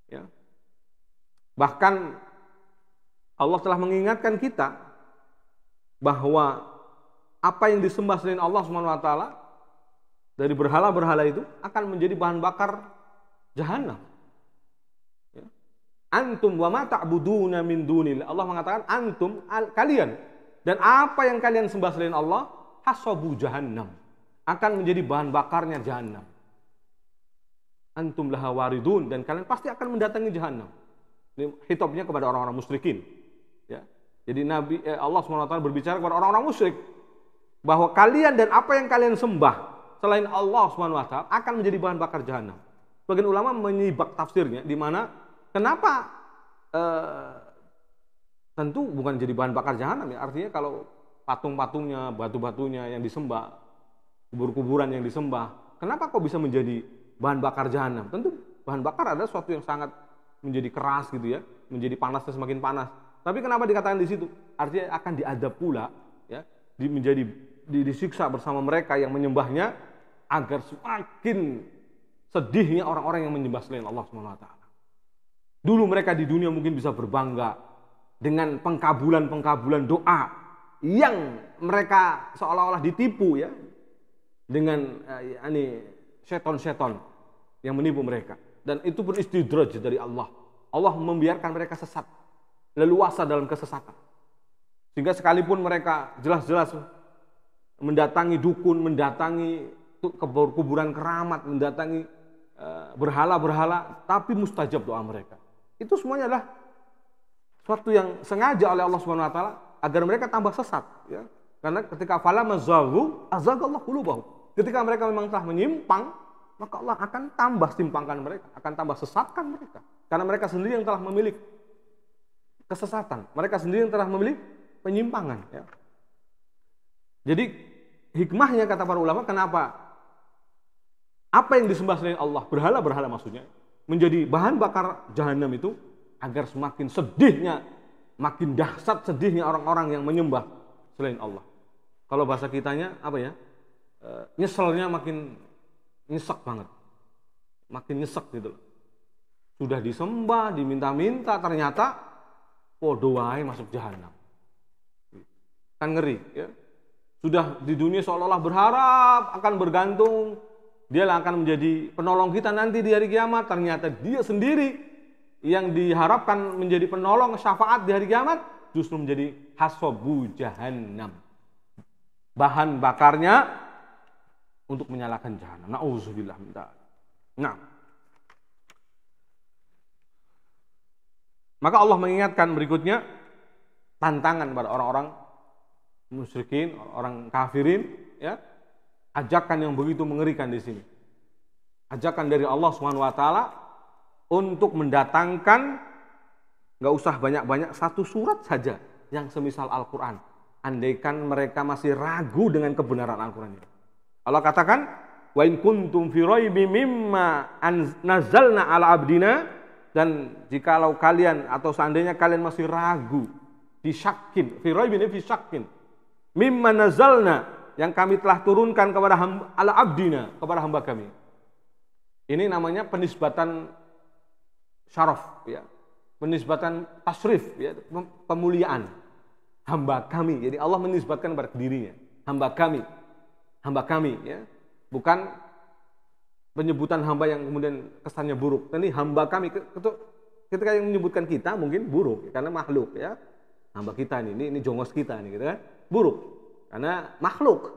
Ya. Bahkan Allah telah mengingatkan kita bahwa apa yang disembah selain Allah Subhanahu wa taala dari berhala-berhala itu akan menjadi bahan bakar jahanam. Antum wa ma ta'buduna min dunillah. Allah mengatakan antum, kalian, dan apa yang kalian sembah selain Allah, hasabu jahannam, akan menjadi bahan bakarnya jahannam. Antum laha waridun, dan kalian pasti akan mendatangi jahannam. Ini hitobnya kepada orang-orang musyrikin, ya. Jadi Allah SWT berbicara kepada orang-orang musyrik bahwa kalian dan apa yang kalian sembah selain Allah SWT akan menjadi bahan bakar jahannam. Sebagian ulama menyibak tafsirnya, di mana kenapa tentu bukan jadi bahan bakar jahanam, ya. Artinya kalau patung-patungnya, batu-batunya yang disembah, kubur-kuburan yang disembah, kenapa kok bisa menjadi bahan bakar jahanam? Tentu bahan bakar adalah sesuatu yang sangat menjadi keras gitu, ya, menjadi panasnya semakin panas. Tapi kenapa dikatakan di situ? Artinya akan diadab pula, ya, menjadi disiksa bersama mereka yang menyembahnya, agar semakin sedihnya orang-orang yang menyembah selain Allah SWT. Dulu mereka di dunia mungkin bisa berbangga dengan pengkabulan doa yang mereka seolah-olah ditipu, ya, dengan seton-seton yang menipu mereka. Dan itu pun istidraj dari Allah. Allah membiarkan mereka sesat, leluasa dalam kesesatan. Sehingga sekalipun mereka jelas-jelas mendatangi dukun, mendatangi kuburan keramat, mendatangi berhala-berhala, tapi mustajab doa mereka. Itu semuanya adalah suatu yang sengaja oleh Allah Subhanahu wa taala agar mereka tambah sesat, ya. Karena ketika falamma zaghu azagallahu qulubahum. Ketika mereka memang telah menyimpang, maka Allah akan tambah simpangkan mereka, akan tambah sesatkan mereka. Karena mereka sendiri yang telah memilih kesesatan, mereka sendiri yang telah memilih penyimpangan, ya. Jadi hikmahnya, kata para ulama, kenapa apa yang disembah selain Allah, berhala-berhala maksudnya, menjadi bahan bakar jahanam itu, agar semakin sedihnya, makin dahsyat sedihnya orang-orang yang menyembah selain Allah. Kalau bahasa kitanya apa, ya? Nyeselnya makin nyesek banget, makin nyesek gitu. Sudah disembah, diminta-minta, ternyata podo wae masuk jahanam. Kan ngeri, ya. Sudah di dunia seolah-olah berharap akan bergantung, dia akan menjadi penolong kita nanti di hari kiamat. Ternyata dia sendiri yang diharapkan menjadi penolong syafaat di hari kiamat justru menjadi hasabu jahannam. Bahan bakarnya untuk menyalakan jahanam. Nauzubillah min dzalik. Nah, maka Allah mengingatkan berikutnya tantangan pada orang-orang musyrikin, orang kafirin, ya. Ajakan yang begitu mengerikan di sini. Ajakan dari Allah Subhanahu wa taala untuk mendatangkan, nggak usah banyak-banyak, satu surat saja yang semisal Al-Qur'an. Andaikan mereka masih ragu dengan kebenaran Al-Qur'an itu. Allah katakan, "Wa in kuntum fi raibim mimma nazzalna ala abdina," dan jikalau kalian atau seandainya kalian masih ragu, fisyakin, fi raibin fi syakkin, mimma nazzalna, yang kami telah turunkan kepada ala abdina, kepada hamba kami. Ini namanya penisbatan syaraf, ya. Penisbatan tasrif, ya, pemuliaan. Hamba kami. Jadi Allah menisbatkan kepada dirinya, hamba kami. Hamba kami, ya. Bukan penyebutan hamba yang kemudian kesannya buruk. Ini hamba kami. Ketika yang menyebutkan kita mungkin buruk karena makhluk, ya. Hamba kita ini jongos kita nih, gitu kan. Buruk karena makhluk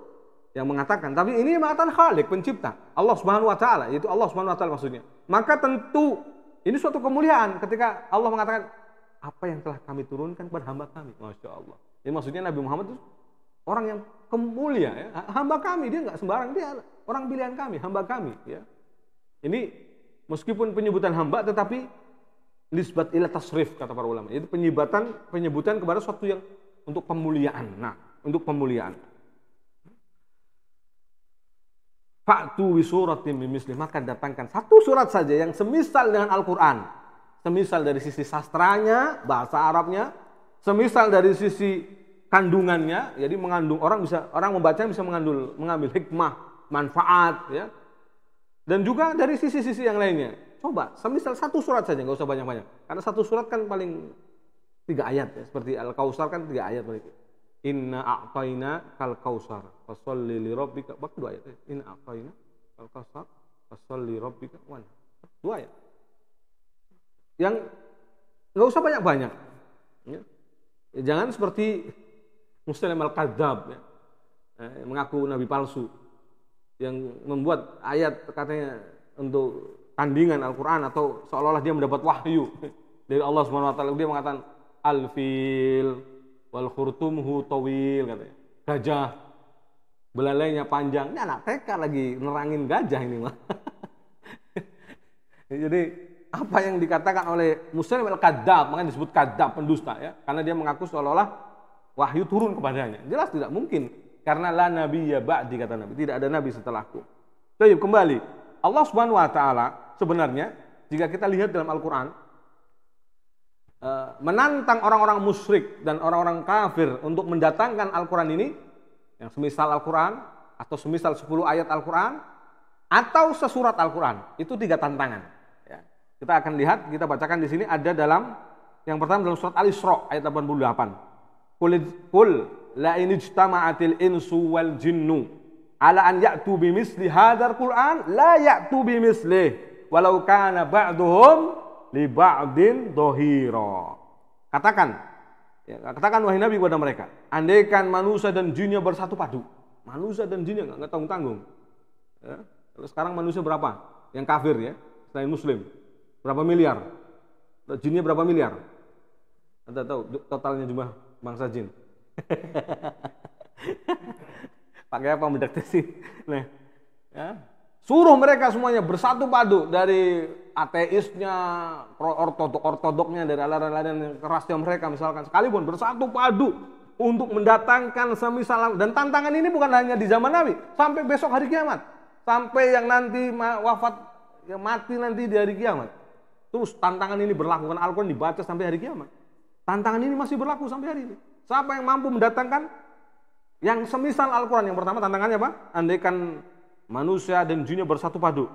yang mengatakan. Tapi ini mengatakan Khalik, pencipta, Allah Subhanahu wa taala, yaitu Allah Subhanahu wa taala maksudnya. Maka tentu ini suatu kemuliaan ketika Allah mengatakan apa yang telah kami turunkan kepada hamba kami. Masya Allah. Ini maksudnya Nabi Muhammad itu orang yang kemulia, ya. Hamba kami, dia nggak sembarang, dia orang pilihan kami, hamba kami, ya. Ini meskipun penyebutan hamba tetapi nisbat ila tasrif kata para ulama. Itu penyebutan kepada sesuatu yang untuk pemuliaan. Nah, untuk pemuliaan. Fa'tu bi suratin mimithli, maka datangkan satu surat saja yang semisal dengan Al-Qur'an. Semisal dari sisi sastranya, bahasa Arabnya, semisal dari sisi kandungannya, jadi mengandung, orang membaca bisa mengambil hikmah, manfaat, ya. Dan juga dari sisi-sisi yang lainnya. Coba, semisal satu surat saja, nggak usah banyak-banyak. Karena satu surat kan paling 3 ayat, ya. Seperti Al-Kausar kan 3 ayat berarti. Inna a'tayna kal kausar fasholli li rabbika. Bak 2 ayat. Inna a'tayna kal kausar fasholli li rabbika. 2 ayat. Yang nggak usah banyak-banyak. Ya. Jangan seperti Muslim al-Kadzab, ya. Mengaku nabi palsu, yang membuat ayat katanya untuk tandingan Al-Quran atau seolah-olah dia mendapat wahyu dari Allah Subhanahu wa taala. Dia mengatakan al-fil wal khurtumhu tawil, katanya. Gajah belalainya panjang. Ini anak TK lagi nerangin gajah ini mah. Jadi apa yang dikatakan oleh Muslim al-Kadzab, makanya disebut kadzab, pendusta, ya. Karena dia mengaku seolah-olah wahyu turun kepadanya. Jelas tidak mungkin. Karena la nabiyya ba'di, kata Nabi. Tidak ada nabi setelahku. Jadi kembali, Allah Subhanahu wa taala sebenarnya jika kita lihat dalam Al-Qur'an menantang orang-orang musyrik dan orang-orang kafir untuk mendatangkan Al-Qur'an ini yang semisal Al-Qur'an atau semisal 10 ayat Al-Qur'an atau sesurat Al-Qur'an. Itu 3 tantangan, ya. Kita akan lihat, kita bacakan di sini ada dalam yang pertama dalam surat Al-Isra ayat 88. Qul la in ijtama'atil insu wal jinnu ala an ya'tu bimithli hadzal Qur'an la ya'tu bimithlihi walau kana ba'duhum li ba'din dhahira. Katakan, ya, katakan wahai Nabi kepada mereka, andaikan manusia dan jinnya bersatu padu. Manusia dan jinnya enggak tanggung-tanggung. Ya. Kalau sekarang manusia berapa? Yang kafir, ya, selain muslim. Berapa miliar? Jinnya berapa miliar? Anda tahu totalnya jumlah bangsa jin? Pakai apa mendeteksi? Nah, ya. Suruh mereka semuanya bersatu padu, dari ateisnya, ortodoknya, dari aliran-aliran yang kerasnya mereka misalkan, sekalipun bersatu padu untuk mendatangkan semisal. Dan tantangan ini bukan hanya di zaman Nabi, sampai besok hari kiamat, sampai yang nanti wafat, yang mati nanti di hari kiamat. Terus tantangan ini berlaku, karena Al-Quran dibaca sampai hari kiamat. Tantangan ini masih berlaku sampai hari ini. Siapa yang mampu mendatangkan yang semisal Al-Quran? Yang pertama tantangannya apa? Andaikan manusia dan jinnya bersatu padu,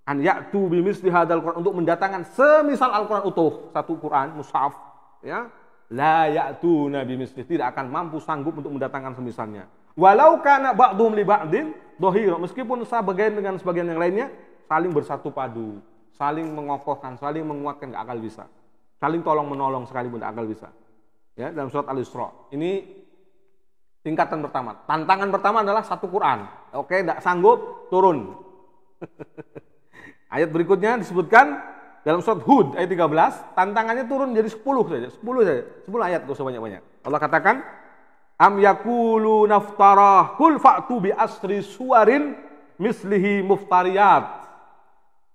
an ya'tu bimithli hadzal Qur'an, untuk mendatangkan semisal Al-Quran utuh, satu Quran mushaf, ya, la ya'tuna bimithli, tidak akan mampu sanggup untuk mendatangkan semisalnya. Walau kana ba'dhum li ba'din dhahira, meskipun sebagian dengan sebagian yang lainnya saling bersatu padu, saling mengokohkan, saling menguatkan, enggak akan bisa. Saling tolong menolong sekalipun enggak akan bisa. Ya, dalam surat Al-Isra. Ini Tingkatan pertama. Tantangan pertama adalah satu Quran. Oke, tidak sanggup, turun. Ayat berikutnya disebutkan dalam surat Hud ayat 13, tantangannya turun jadi 10 saja. 10 saja. 10 ayat, gak usah banyak-banyak. Allah katakan, am yakulu naftarah kul fa'tu bi asri suwarin mislihi muftariyat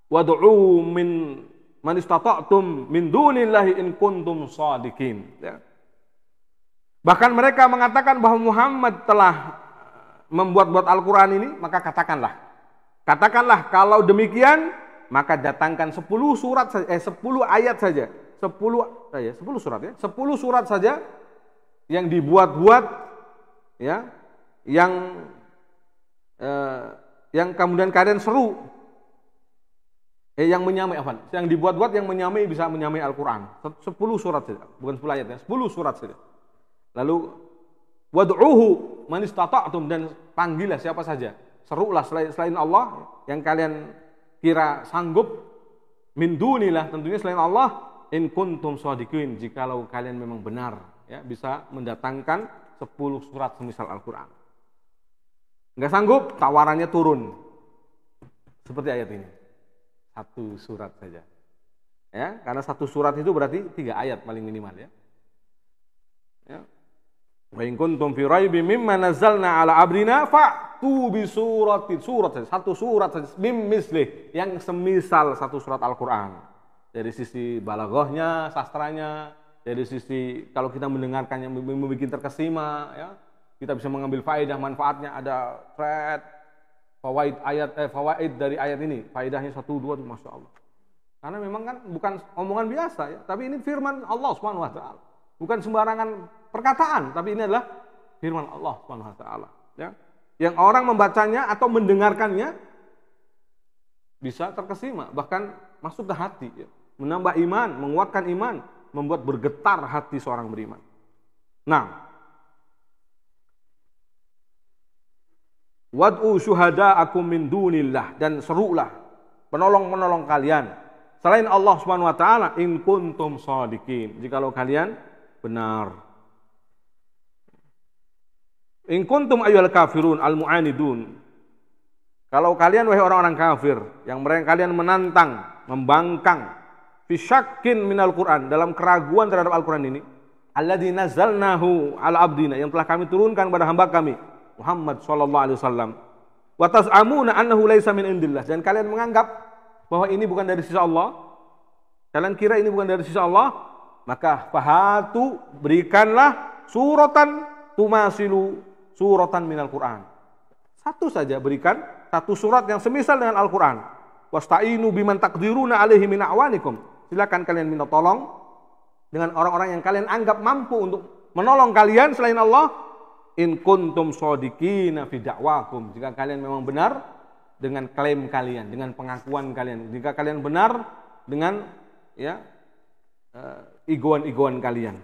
wad'u min man istata'tum min dunillahi in kuntum shadiqin. Ya. Bahkan mereka mengatakan bahwa Muhammad telah membuat-buat Al-Quran ini, maka katakanlah kalau demikian, maka datangkan 10 surat saja, 10 ayat saja, 10 surat ya, 10 surat saja yang dibuat-buat, ya, yang kemudian kalian seru, yang menyamai apa? Yang dibuat-buat yang menyamai, bisa menyamai Al-Quran. 10 surat saja, bukan 10 ayat ya, 10 surat saja. Lalu wad'uhu man istata'tum, dan panggillah siapa saja, serulah selain Allah yang kalian kira sanggup, min dunillah, tentunya selain Allah, in kuntum shadiqin, jikalau kalian memang benar, ya, bisa mendatangkan 10 surat semisal Al-Qur'an. Enggak sanggup, tawarannya turun. Seperti ayat ini. 1 surat saja. Ya, karena 1 surat itu berarti 3 ayat paling minimal ya. Ya. Wa in kuntum fi raibin mimma nazzalna ala abdina fa'tu bi suratin, surat saja, 1 surat saja, mim mislih, yang semisal 1 surat Al-Qur'an. Dari sisi balaghahnya, sastranya, dari sisi kalau kita mendengarkannya membuat terkesima, ya. Kita bisa mengambil faedah manfaatnya, ada fawaid dari ayat ini, faedahnya 1 2 itu Masya Allah. Karena memang kan bukan omongan biasa ya, tapi ini firman Allah Subhanahu wa taala. Bukan sembarangan perkataan, tapi ini adalah firman Allah Subhanahu wa taala, ya. Yang orang membacanya atau mendengarkannya bisa terkesima, bahkan masuk ke hati, ya. Menambah iman, menguatkan iman, membuat bergetar hati seorang beriman. Nah, wad'u syuhada'akum min dunillah, dan serulah penolong-penolong kalian selain Allah Subhanahu wa taala, in kuntum shadiqin, jikalau kalian benar. In kuntum ayyuhal kafirun al mu'anidun, kalau kalian wahai orang-orang kafir yang mereka kalian menantang, membangkang, fi syakkin minal Qur'an, dalam keraguan terhadap Al-Qur'an ini, alladzi nazzalnahu ala abdina, yang telah kami turunkan pada hamba kami Muhammad sallallahu alaihi wasallam, wa tas'amuna annahu laisa min indillah, dan kalian menganggap bahwa ini bukan dari sisi Allah, kalian kira ini bukan dari sisi Allah, maka fahatu, berikanlah suratan tumasilu suratan minal Qur'an. 1 saja, berikan 1 surat yang semisal dengan Al-Qur'an. Wasta'inu biman taqdiruna alaihi min a'wanikum, silakan kalian minta tolong dengan orang-orang yang kalian anggap mampu untuk menolong kalian selain Allah, in kuntum shadiqina fi da'wakum, jika kalian memang benar dengan klaim kalian, dengan pengakuan kalian, jika kalian benar dengan igoan-igoan kalian.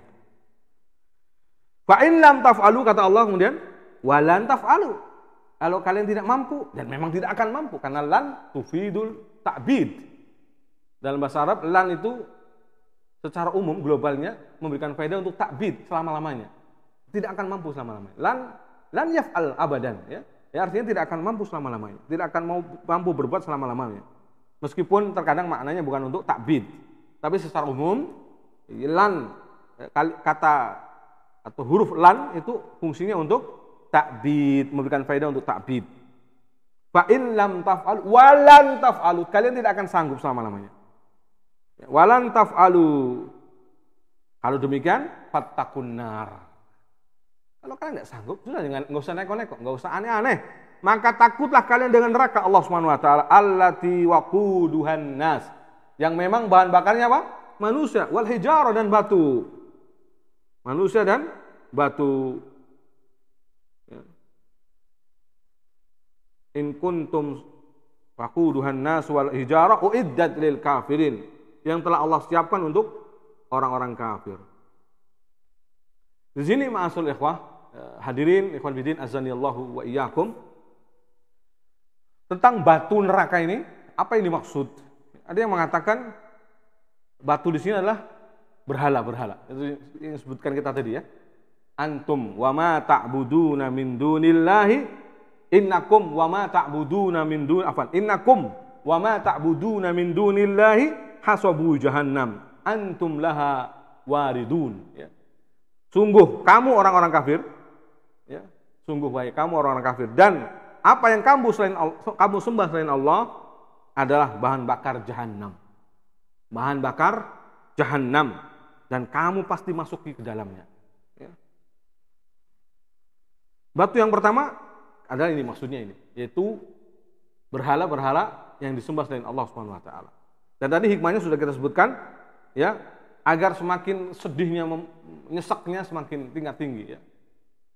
Fa in lam taf'alu, kata Allah kemudian, walan taf'alu, kalau kalian tidak mampu, dan memang tidak akan mampu, karena lan tufidul ta'bid. Dalam bahasa Arab, lan itu secara umum globalnya memberikan faedah untuk ta'bid selama-lamanya. Tidak akan mampu selama-lamanya. Lan yaf'al abadan, ya. Ya, artinya tidak akan mampu selama-lamanya, tidak akan mampu berbuat selama-lamanya. Meskipun terkadang maknanya bukan untuk ta'bid, tapi secara umum lan, kata atau huruf lan itu fungsinya untuk ta'bid, memberikan faedah untuk ta'bid. Fa in lam taf'alu walan taf'alu, kalian tidak akan sanggup selama-lamanya. Walan taf'alu, kalau demikian fattaqun nar. Kalau kalian tidak sanggup, sudah, nggak usah neko-neko, nggak usah aneh-aneh, maka takutlah kalian dengan neraka Allah Subhanahu wa taala, allati waquduhan nas, yang memang bahan bakarnya apa? Manusia, wal hijarah, dan batu. Manusia dan batu. In kuntum waquduhan nas wal hijarah uiddat lil kafirin, yang telah Allah siapkan untuk orang-orang kafir. Di sini ma'asul ikhwah, hadirin ikhwan fillah azanillahu wa iyyakum, tentang batu neraka ini, apa yang dimaksud? Ada yang mengatakan batu di sini adalah berhala-berhala. Itu yang disebutkan kita tadi ya. antum wa ma ta'buduna min dunillahi innakum wa ma ta'buduna min dun afan innakum wa ma ta'buduna min dunillahi hasabu jahannam antum laha waridun ya. Sungguh kamu orang-orang kafir ya, sungguh baik kamu orang-orang kafir dan apa yang kamu sembah selain Allah adalah bahan bakar jahanam. Bahan bakar jahanam dan kamu pasti masuki ke dalamnya. Ya. Batu yang pertama adalah ini maksudnya ini, yaitu berhala-berhala yang disembah selain Allah Subhanahu wa taala. Dan tadi hikmahnya sudah kita sebutkan ya, agar semakin sedihnya nyeseknya semakin tinggi ya.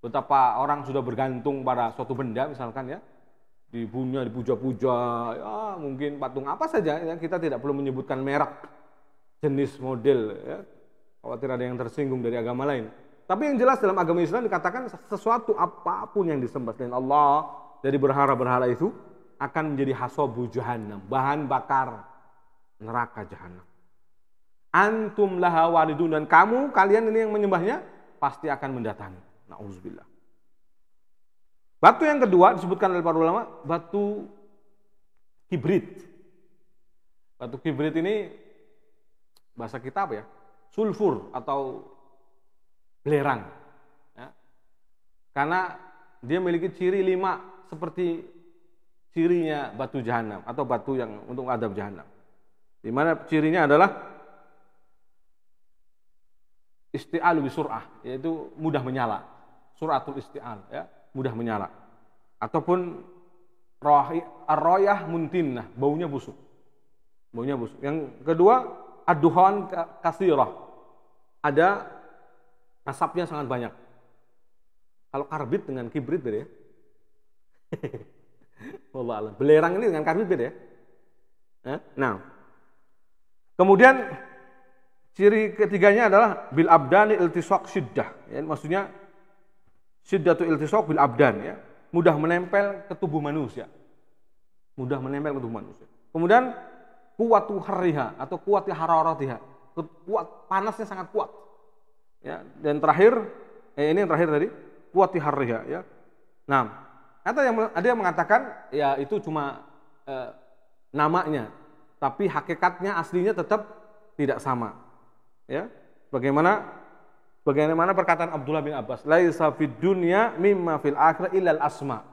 Betapa orang sudah bergantung pada suatu benda misalkan ya, dibunya, dipuja-puja, ya mungkin patung apa saja ya, kita tidak perlu menyebutkan merek, jenis, model ya. Khawatir ada yang tersinggung dari agama lain. Tapi yang jelas dalam agama Islam dikatakan sesuatu apapun yang disembah selain Allah dari berhala-berhala itu akan menjadi hasabu jahannam, bahan bakar neraka jahanam. Antum laha waridun dan kalian ini yang menyembahnya pasti akan mendatangi. Nauzubillah. Batu yang kedua disebutkan oleh para ulama, batu kibrit. Batu kibrit ini bahasa kita apa ya? Sulfur atau belerang. Ya. Karena dia memiliki ciri 5 seperti cirinya batu jahanam atau batu yang untuk adab jahanam. Di mana cirinya adalah isti'alu bisur'ah, yaitu mudah menyala. Suratul isti'al ya, mudah menyala. Ataupun ar-rayah muntinnah, baunya busuk. Baunya busuk. Yang kedua, ad-duhan katsirah. Ada asapnya sangat banyak. Kalau karbit dengan kibrit beda ya. Wallah alam. Belerang ini dengan karbit beda ya. Nah. Kemudian ciri ketiganya adalah bil abdani iltisaq syiddah. Ya, maksudnya syiddatu iltisaq bil abdan ya. Mudah menempel ke tubuh manusia. Mudah menempel ke tubuh manusia. Kemudian kuwatu harriha atau kuwati hararatiha. Kuat, panasnya sangat kuat. Ya, dan terakhir ini yang terakhir tadi, kuwati harriha ya. Nah, ada yang mengatakan ya itu cuma namanya, tapi hakikatnya aslinya tetap tidak sama. Ya. Bagaimana perkataan Abdullah bin Abbas, laisa fid dunya mimma fil akhirah illal asma.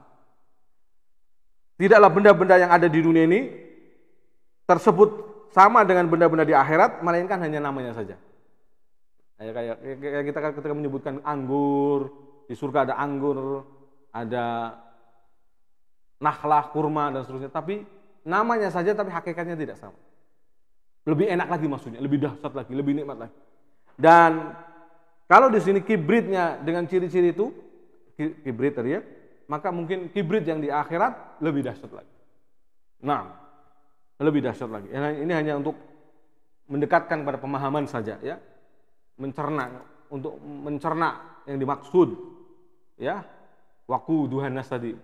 Tidaklah benda-benda yang ada di dunia ini tersebut sama dengan benda-benda di akhirat, melainkan hanya namanya saja. Kayak kita ketika menyebutkan anggur, di surga ada anggur, ada nakhlah, kurma dan seterusnya, tapi namanya saja tapi hakikatnya tidak sama. Lebih enak lagi maksudnya, lebih dahsyat lagi, lebih nikmat lagi. Dan kalau di sini kibritnya dengan ciri-ciri itu, kibrit tadi ya, maka mungkin kibrit yang di akhirat lebih dahsyat lagi. Nah, lebih dahsyat lagi. Ini hanya untuk mendekatkan pada pemahaman saja ya, untuk mencerna yang dimaksud ya, waquduhan nas tadi.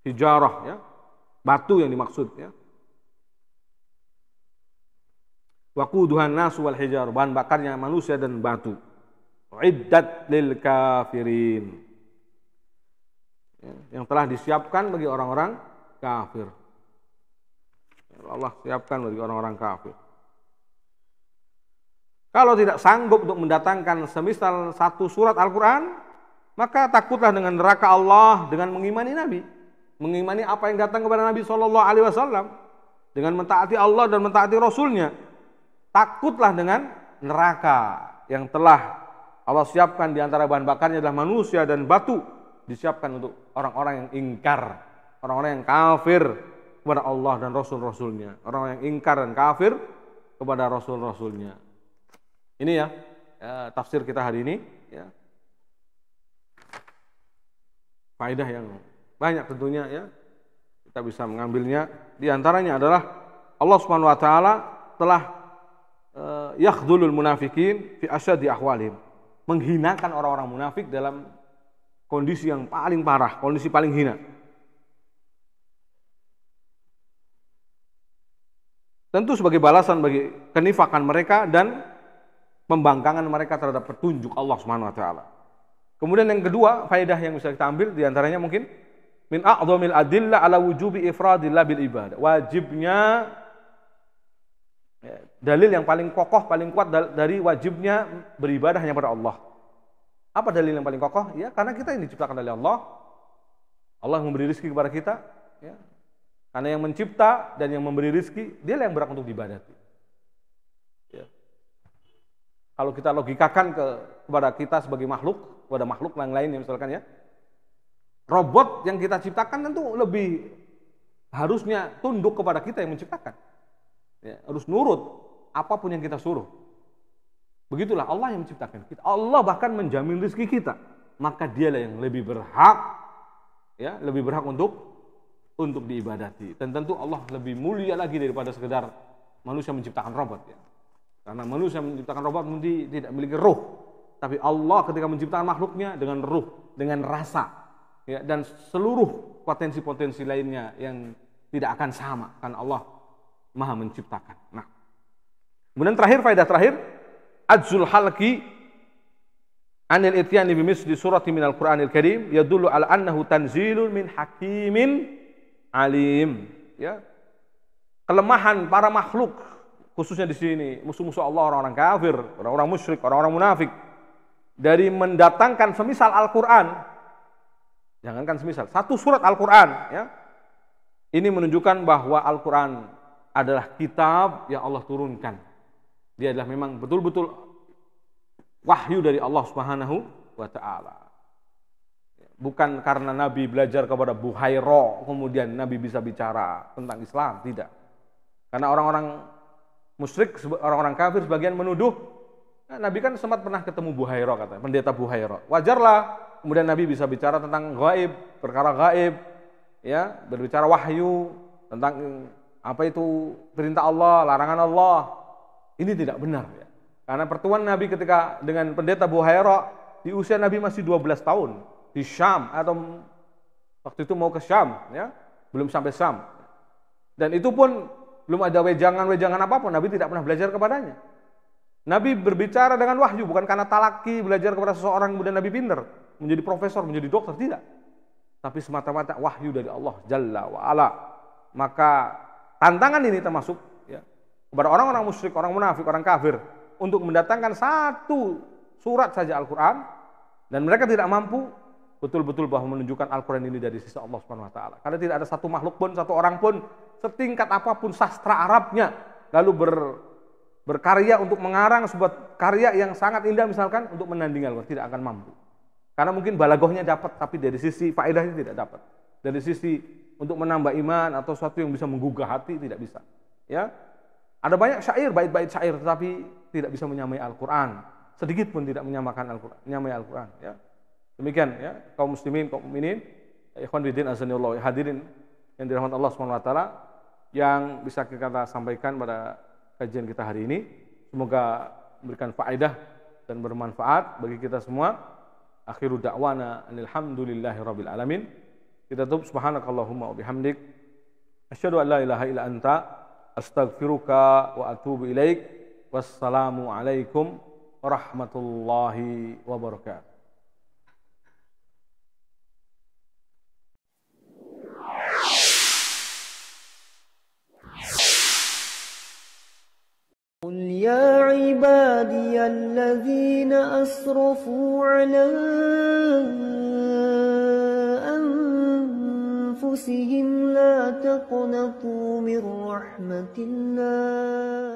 Hijarah ya, batu yang dimaksud ya. Waquduhan nas wal hijar, bahan bakarnya manusia dan batu. Iddat lil kafirin. Ya, yang telah disiapkan bagi orang-orang kafir. Allah siapkan bagi orang-orang kafir. Kalau tidak sanggup untuk mendatangkan semisal satu surat Al-Quran, maka takutlah dengan neraka Allah dengan mengimani Nabi, mengimani apa yang datang kepada Nabi SAW, dengan mentaati Allah dan mentaati Rasulnya. Takutlah dengan neraka yang telah Allah siapkan di antara bahan bakarnya adalah manusia dan batu, disiapkan untuk orang-orang yang ingkar, orang-orang yang kafir kepada Allah dan Rasul-Rasulnya, orang yang ingkar dan kafir kepada Rasul-Rasulnya. Ini ya, tafsir kita hari ini ya. Faedah yang banyak tentunya ya. Kita bisa mengambilnya, di antaranya adalah Allah Subhanahu wa taala telah yakhdhulul munafikin fi asyaddi ahwalihim, menghinakan orang-orang munafik dalam kondisi yang paling parah, kondisi paling hina. Tentu sebagai balasan bagi kenifakan mereka dan pembangkangan mereka terhadap petunjuk Allah Subhanahu wa taala. Kemudian yang kedua, faedah yang bisa kita ambil di antaranya mungkin min a'dhamil adillah ala wujubi ifradillah bil ibadah. Wajibnya dalil yang paling kokoh, paling kuat dari wajibnya beribadah hanya pada Allah. Apa dalil yang paling kokoh? Ya, karena kita yang diciptakan oleh Allah. Allah yang memberi rezeki kepada kita, ya. Karena yang mencipta dan yang memberi rezeki, dia yang berhak untuk diibadati. Ya. Kalau kita logikakan kepada kita sebagai makhluk, kepada makhluk yang lainnya misalkan ya, robot yang kita ciptakan tentu lebih harusnya tunduk kepada kita yang menciptakan. Ya, harus nurut apapun yang kita suruh. Begitulah Allah yang menciptakan kita. Allah bahkan menjamin rezeki kita. Maka dialah yang lebih berhak, ya, lebih berhak untuk diibadati. Dan tentu Allah lebih mulia lagi daripada sekedar manusia menciptakan robot. Ya. Karena manusia menciptakan robot mungkin tidak memiliki ruh. Tapi Allah ketika menciptakan makhluknya dengan ruh, dengan rasa, ya, dan seluruh potensi-potensi lainnya yang tidak akan sama, kan Allah Maha menciptakan. Nah, kemudian faedah terakhir, adzul halqi anil ityani bimisli surati minal Qur'anil Karim yadullu ala annahu tanzilun min hakimin alim. Ya. Kelemahan para makhluk, khususnya di sini musuh-musuh Allah, orang-orang kafir, orang-orang musyrik, orang-orang munafik, dari mendatangkan semisal Al-Quran, jangankan semisal, satu surat Al-Quran, ya, ini menunjukkan bahwa Al-Quran adalah kitab yang Allah turunkan. Dia adalah memang betul-betul wahyu dari Allah Subhanahu wa taala. Bukan karena Nabi belajar kepada Buhaira kemudian Nabi bisa bicara tentang Islam, tidak. Karena orang-orang musyrik, orang-orang kafir sebagian menuduh, nah, Nabi kan sempat pernah ketemu Buhaira, katanya, pendeta Buhaira. Wajarlah kemudian Nabi bisa bicara tentang gaib, perkara gaib, ya, berbicara wahyu tentang apa itu perintah Allah, larangan Allah. Ini tidak benar, ya. Karena pertemuan Nabi ketika dengan pendeta Buhaira di usia Nabi masih 12 tahun di Syam, atau waktu itu mau ke Syam, ya, belum sampai Syam. Dan itu pun belum ada wejangan-wejangan apapun, Nabi tidak pernah belajar kepadanya. Nabi berbicara dengan wahyu, bukan karena talaki belajar kepada seseorang kemudian Nabi pinter menjadi profesor, menjadi dokter, tidak. Tapi semata-mata wahyu dari Allah Jalla wa Ala. Maka tantangan ini termasuk, ya, kepada orang-orang musyrik, orang munafik, orang kafir untuk mendatangkan satu surat saja Al-Quran, dan mereka tidak mampu betul-betul bahwa menunjukkan Al-Quran ini dari sisi Allah Subhanahu wa taala. Karena tidak ada satu makhluk pun, satu orang pun, setingkat apapun sastra Arabnya, lalu berkarya untuk mengarang sebuah karya yang sangat indah misalkan untuk menandingi Al-Quran, tidak akan mampu. Karena mungkin balagohnya dapat, tapi dari sisi faedahnya tidak dapat. Dari sisi untuk menambah iman atau sesuatu yang bisa menggugah hati, tidak bisa. Ya, ada banyak syair, bait-bait syair, tetapi tidak bisa menyamai Al-Quran. Sedikit pun tidak menyamakan Al-Quran, menyamai Al-Quran. Ya. Demikian, ya, kaum muslimin, kaum mukminin, ikhwan fillah azanillahu, hadirin yang dirahmati Allah Subhanahu wa taala, yang bisa kita sampaikan pada kajian kita hari ini. Semoga memberikan faedah dan bermanfaat bagi kita semua. Akhiru da'wana alhamdulillahirabbil alamin. Kita tutup subhanakallahumma wa bihamdik asyhadu an la ilaha illa anta astaghfiruka wa atubu ilaik. Wassalamu alaikum warahmatullahi wabarakatuh.
قل يا عبادي الذين أسرفوا على أنفسهم لا تقنطوا من رحمة الله